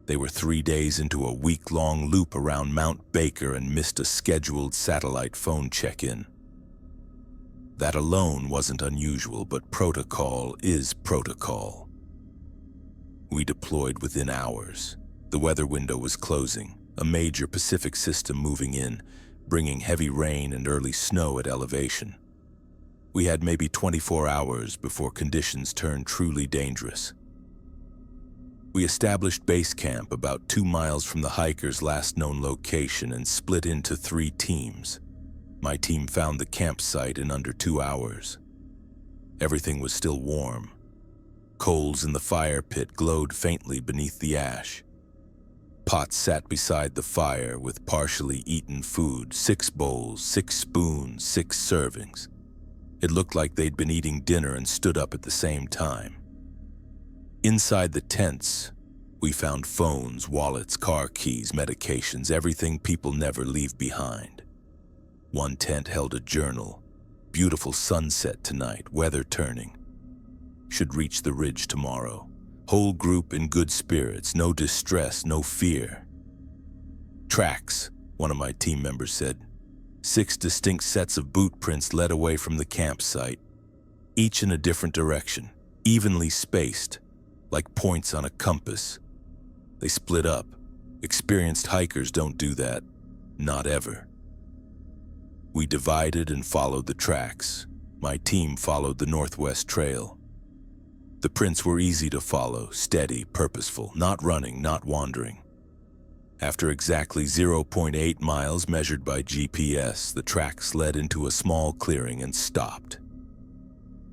They were 3 days into a week-long loop around Mount Baker and missed a scheduled satellite phone check-in. That alone wasn't unusual, but protocol is protocol. We deployed within hours. The weather window was closing, a major Pacific system moving in, bringing heavy rain and early snow at elevation. We had maybe 24 hours before conditions turned truly dangerous. We established base camp about 2 miles from the hikers' last known location and split into 3 teams. My team found the campsite in under 2 hours. Everything was still warm. Coals in the fire pit glowed faintly beneath the ash. Pots sat beside the fire with partially eaten food, 6 bowls, 6 spoons, 6 servings. It looked like they'd been eating dinner and stood up at the same time. Inside the tents, we found phones, wallets, car keys, medications, everything people never leave behind. One tent held a journal. Beautiful sunset tonight, weather turning. Should reach the ridge tomorrow. Whole group in good spirits, no distress, no fear. Tracks, one of my team members said. 6 distinct sets of boot prints led away from the campsite, each in a different direction, evenly spaced, like points on a compass. They split up. Experienced hikers don't do that. Not ever. We divided and followed the tracks. My team followed the Northwest Trail. The prints were easy to follow, steady, purposeful, not running, not wandering. After exactly 0.8 miles measured by GPS, the tracks led into a small clearing and stopped.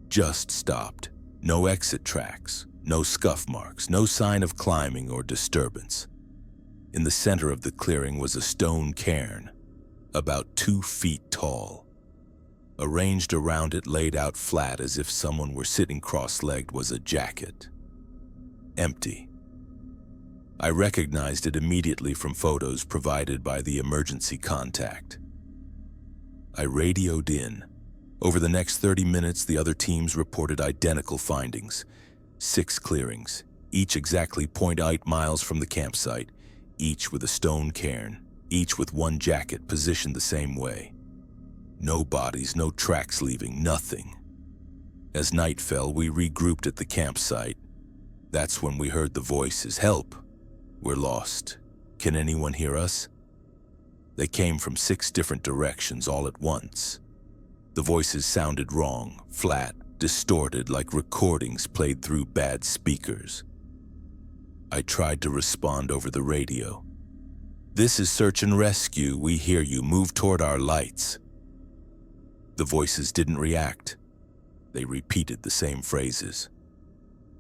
Just stopped. No exit tracks, no scuff marks, no sign of climbing or disturbance. In the center of the clearing was a stone cairn, about 2 feet tall. Arranged around it, laid out flat as if someone were sitting cross-legged, was a jacket. Empty. I recognized it immediately from photos provided by the emergency contact. I radioed in. Over the next 30 minutes, the other teams reported identical findings. 6 clearings, each exactly 0.8 miles from the campsite, each with a stone cairn, each with 1 jacket positioned the same way. No bodies, no tracks leaving, nothing. As night fell, we regrouped at the campsite. That's when we heard the voices. Help! We're lost. Can anyone hear us? They came from 6 different directions all at once. The voices sounded wrong, flat, distorted, like recordings played through bad speakers. I tried to respond over the radio. This is search and rescue. We hear you. Move toward our lights. The voices didn't react. They repeated the same phrases.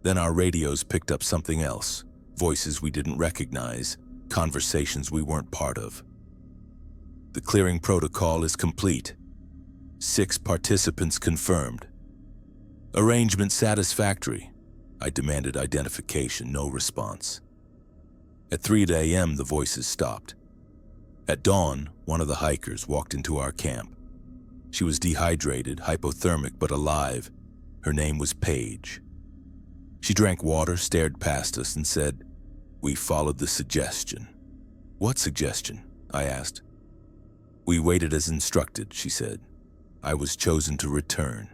Then our radios picked up something else. Voices we didn't recognize, conversations we weren't part of. The clearing protocol is complete. 6 participants confirmed. Arrangement satisfactory. I demanded identification, no response. At 3 a.m., the voices stopped. At dawn, one of the hikers walked into our camp. She was dehydrated, hypothermic, but alive. Her name was Paige. She drank water, stared past us, and said, "We followed the suggestion." "What suggestion?" I asked. "We waited as instructed," she said. "I was chosen to return."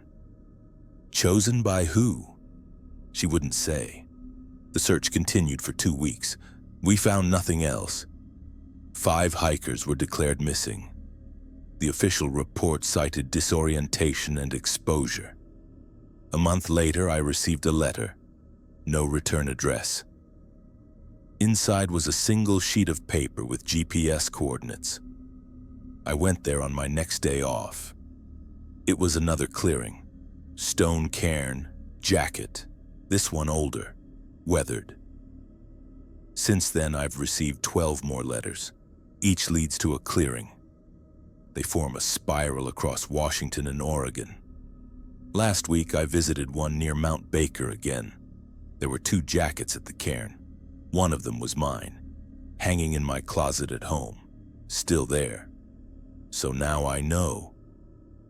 Chosen by who? She wouldn't say. The search continued for 2 weeks. We found nothing else. 5 hikers were declared missing. The official report cited disorientation and exposure. A month later, I received a letter. No return address. Inside was a single sheet of paper with GPS coordinates. I went there on my next day off. It was another clearing. Stone cairn, jacket. This one older, weathered. Since then, I've received 12 more letters. Each leads to a clearing. They form a spiral across Washington and Oregon. Last week, I visited one near Mount Baker again. There were 2 jackets at the cairn. One of them was mine, hanging in my closet at home, still there. So now I know.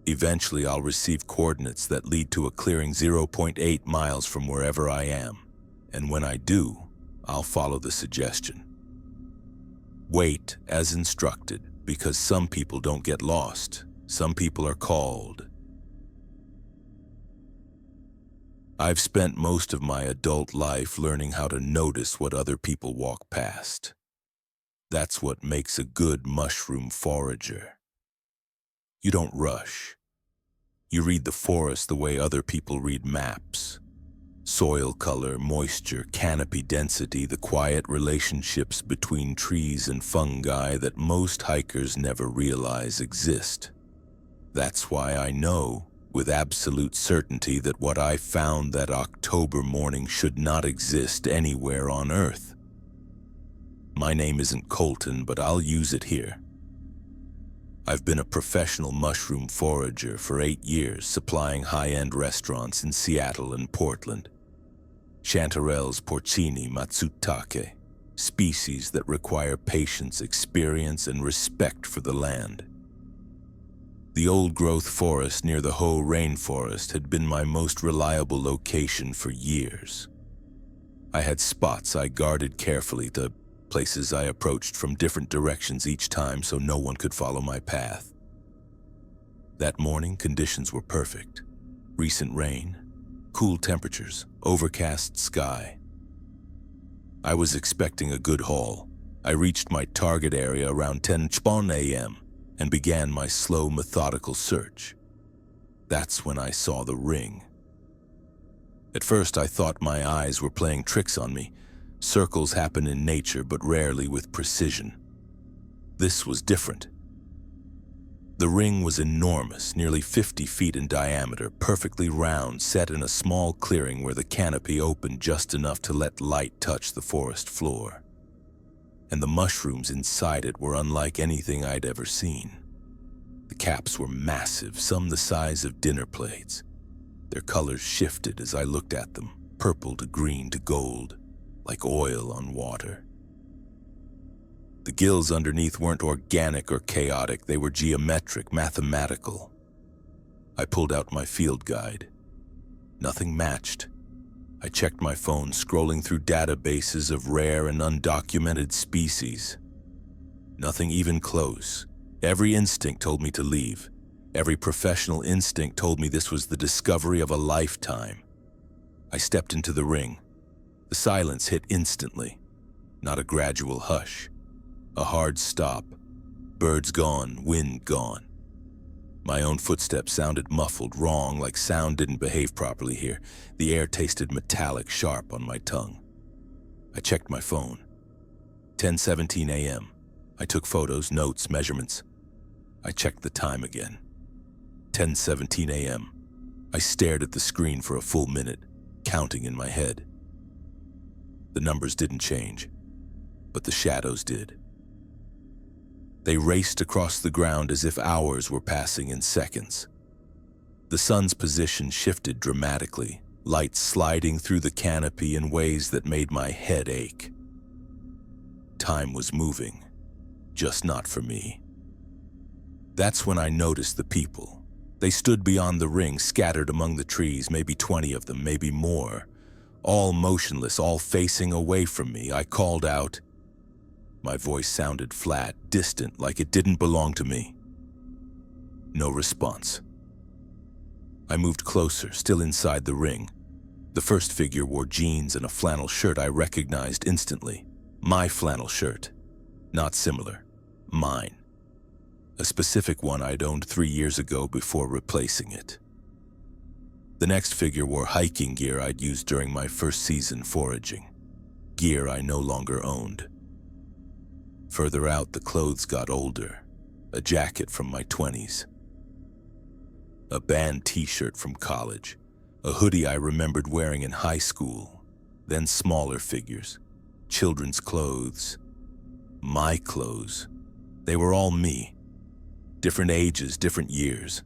Eventually, I'll receive coordinates that lead to a clearing 0.8 miles from wherever I am. And when I do, I'll follow the suggestion. Wait as instructed, because some people don't get lost. Some people are called. I've spent most of my adult life learning how to notice what other people walk past. That's what makes a good mushroom forager. You don't rush. You read the forest the way other people read maps. Soil color, moisture, canopy density, the quiet relationships between trees and fungi that most hikers never realize exist. That's why I know, with absolute certainty, that what I found that October morning should not exist anywhere on Earth. My name isn't Colton, but I'll use it here. I've been a professional mushroom forager for 8 years, supplying high-end restaurants in Seattle and Portland. Chanterelles, porcini, matsutake, species that require patience, experience, and respect for the land. The old-growth forest near the Hoh rainforest had been my most reliable location for years. I had spots I guarded carefully, the places I approached from different directions each time so no one could follow my path. That morning, conditions were perfect. Recent rain, cool temperatures, overcast sky. I was expecting a good haul. I reached my target area around 10 a.m. and began my slow, methodical search. That's when I saw the ring. At first, I thought my eyes were playing tricks on me. Circles happen in nature, but rarely with precision. This was different. The ring was enormous, nearly 50 feet in diameter, perfectly round, set in a small clearing where the canopy opened just enough to let light touch the forest floor. And the mushrooms inside it were unlike anything I'd ever seen. The caps were massive, some the size of dinner plates. Their colors shifted as I looked at them, purple to green to gold, like oil on water. The gills underneath weren't organic or chaotic, they were geometric, mathematical. I pulled out my field guide. Nothing matched. I checked my phone, scrolling through databases of rare and undocumented species. Nothing even close. Every instinct told me to leave. Every professional instinct told me this was the discovery of a lifetime. I stepped into the ring. The silence hit instantly. Not a gradual hush. A hard stop. Birds gone, wind gone. My own footsteps sounded muffled, wrong, like sound didn't behave properly here. The air tasted metallic, sharp on my tongue. I checked my phone. 10:17 a.m. I took photos, notes, measurements. I checked the time again. 10:17 a.m. I stared at the screen for a full minute, counting in my head. The numbers didn't change, but the shadows did. They raced across the ground as if hours were passing in seconds. The sun's position shifted dramatically, light sliding through the canopy in ways that made my head ache. Time was moving, just not for me. That's when I noticed the people. They stood beyond the ring, scattered among the trees, maybe 20 of them, maybe more. All motionless, all facing away from me. I called out. My voice sounded flat, distant, like it didn't belong to me. No response. I moved closer, still inside the ring. The first figure wore jeans and a flannel shirt I recognized instantly. My flannel shirt. Not similar. Mine. A specific one I'd owned 3 years ago before replacing it. The next figure wore hiking gear I'd used during my first season foraging. Gear I no longer owned. Further out, the clothes got older. A jacket from my 20s. A band t-shirt from college. A hoodie I remembered wearing in high school. Then smaller figures. Children's clothes. My clothes. They were all me. Different ages, different years.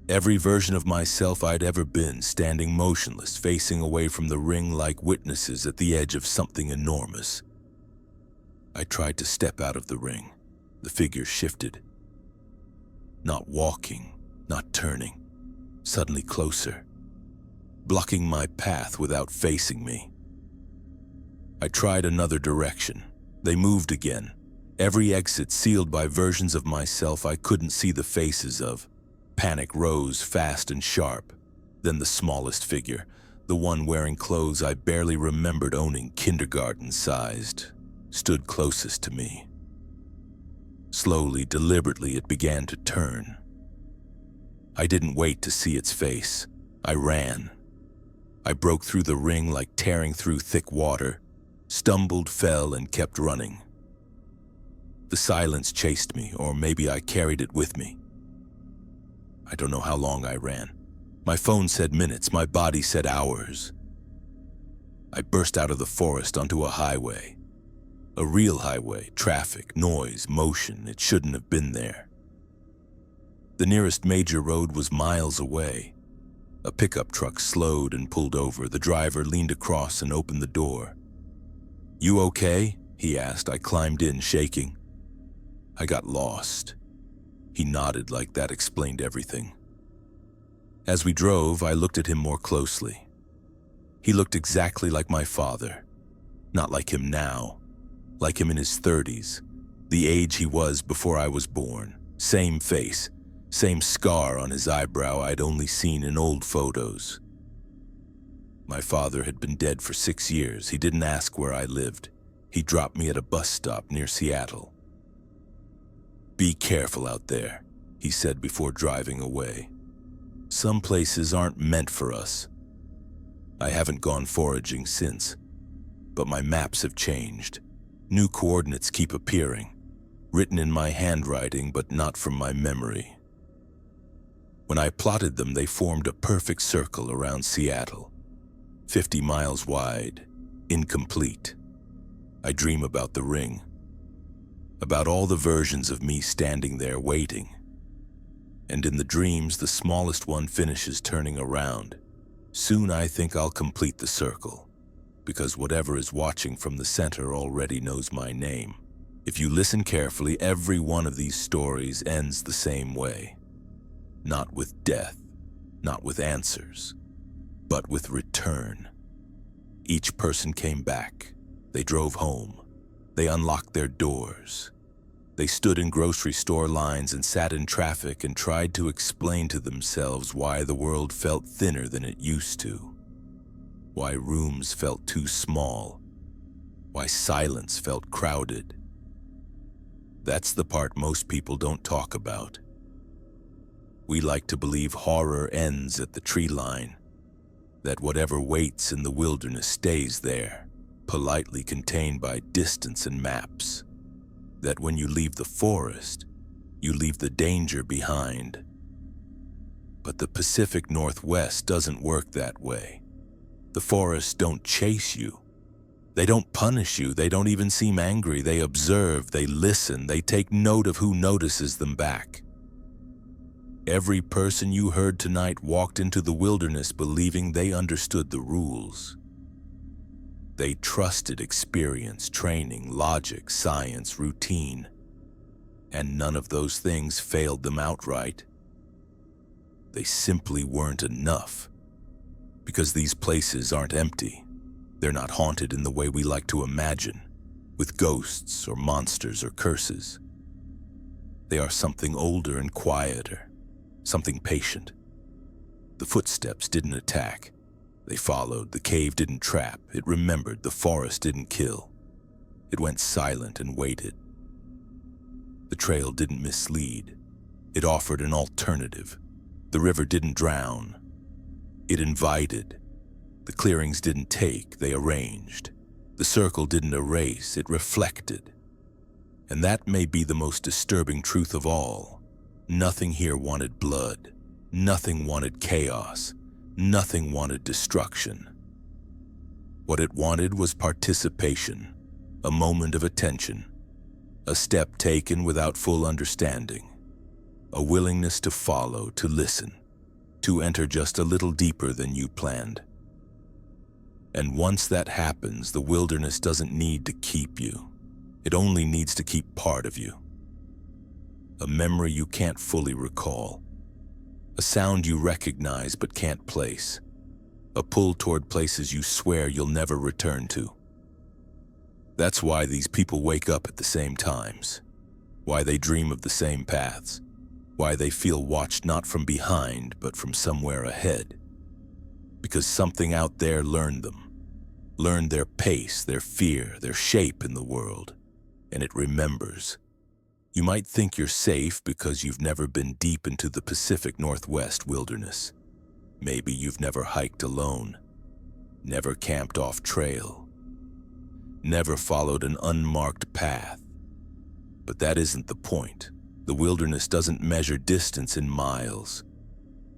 Every version of myself I'd ever been, standing motionless, facing away from the ring like witnesses at the edge of something enormous. I tried to step out of the ring. The figure shifted. Not walking, not turning, suddenly closer, blocking my path without facing me. I tried another direction. They moved again. Every exit sealed by versions of myself I couldn't see the faces of. Panic rose fast and sharp. Then the smallest figure, the one wearing clothes I barely remembered owning, kindergarten-sized, stood closest to me. Slowly, deliberately, it began to turn. I didn't wait to see its face. I ran. I broke through the ring like tearing through thick water, stumbled, fell, and kept running. The silence chased me, or maybe I carried it with me. I don't know how long I ran. My phone said minutes, my body said hours. I burst out of the forest onto a highway. A real highway, traffic, noise, motion. It shouldn't have been there. The nearest major road was miles away. A pickup truck slowed and pulled over. The driver leaned across and opened the door. "You okay?" he asked. I climbed in, shaking. "I got lost." He nodded like that explained everything. As we drove, I looked at him more closely. He looked exactly like my father. Not like him now. Like him in his 30s. The age he was before I was born. Same face. Same scar on his eyebrow I'd only seen in old photos. My father had been dead for 6 years. He didn't ask where I lived. He dropped me at a bus stop near Seattle. "Be careful out there," he said before driving away. "Some places aren't meant for us." I haven't gone foraging since, but my maps have changed. New coordinates keep appearing, written in my handwriting but not from my memory. When I plotted them, they formed a perfect circle around Seattle, 50 miles wide, incomplete. I dream about the ring, about all the versions of me standing there waiting. And in the dreams, the smallest one finishes turning around. Soon I think I'll complete the circle, because whatever is watching from the center already knows my name. If you listen carefully, every one of these stories ends the same way. Not with death, not with answers, but with return. Each person came back. They drove home. They unlocked their doors. They stood in grocery store lines and sat in traffic and tried to explain to themselves why the world felt thinner than it used to, why rooms felt too small, why silence felt crowded. That's the part most people don't talk about. We like to believe horror ends at the tree line, that whatever waits in the wilderness stays there, politely contained by distance and maps, that when you leave the forest, you leave the danger behind. But the Pacific Northwest doesn't work that way. The forests don't chase you. They don't punish you. They don't even seem angry. They observe, they listen, they take note of who notices them back. Every person you heard tonight walked into the wilderness believing they understood the rules. They trusted experience, training, logic, science, routine, and none of those things failed them outright. They simply weren't enough, because these places aren't empty. They're not haunted in the way we like to imagine, with ghosts or monsters or curses. They are something older and quieter, something patient. The footsteps didn't attack. They followed. The cave didn't trap. It remembered. The forest didn't kill. It went silent and waited. The trail didn't mislead. It offered an alternative. The river didn't drown. It invited. The clearings didn't take. They arranged. The circle didn't erase. It reflected. And that may be the most disturbing truth of all. Nothing here wanted blood. Nothing wanted chaos. Nothing wanted destruction. What it wanted was participation, a moment of attention, a step taken without full understanding, a willingness to follow, to listen, to enter just a little deeper than you planned. And once that happens, the wilderness doesn't need to keep you. It only needs to keep part of you. A memory you can't fully recall. A sound you recognize but can't place. A pull toward places you swear you'll never return to. That's why these people wake up at the same times. Why they dream of the same paths. Why they feel watched not from behind but from somewhere ahead. Because something out there learned them. Learned their pace, their fear, their shape in the world. And it remembers. You might think you're safe because you've never been deep into the Pacific Northwest wilderness. Maybe you've never hiked alone, never camped off trail, never followed an unmarked path. But that isn't the point. The wilderness doesn't measure distance in miles.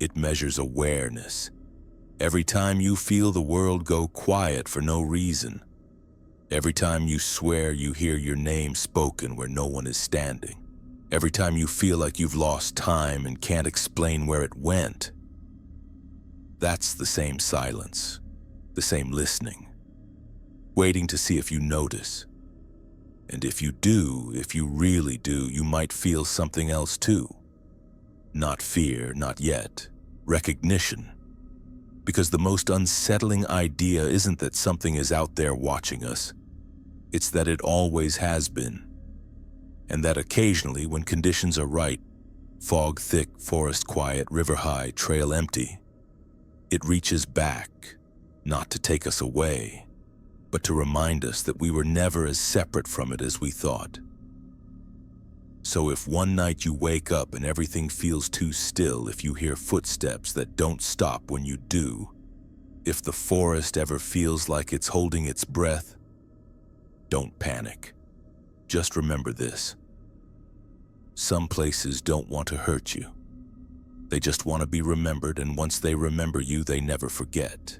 It measures awareness. Every time you feel the world go quiet for no reason, every time you swear you hear your name spoken where no one is standing, every time you feel like you've lost time and can't explain where it went, that's the same silence, the same listening, waiting to see if you notice. And if you do, if you really do, you might feel something else too. Not fear, not yet. Recognition. Because the most unsettling idea isn't that something is out there watching us. It's that it always has been. And that occasionally, when conditions are right, fog thick, forest quiet, river high, trail empty, it reaches back, not to take us away, but to remind us that we were never as separate from it as we thought. So if one night you wake up and everything feels too still, if you hear footsteps that don't stop when you do, if the forest ever feels like it's holding its breath, don't panic. Just remember this. Some places don't want to hurt you. They just want to be remembered, and once they remember you, they never forget.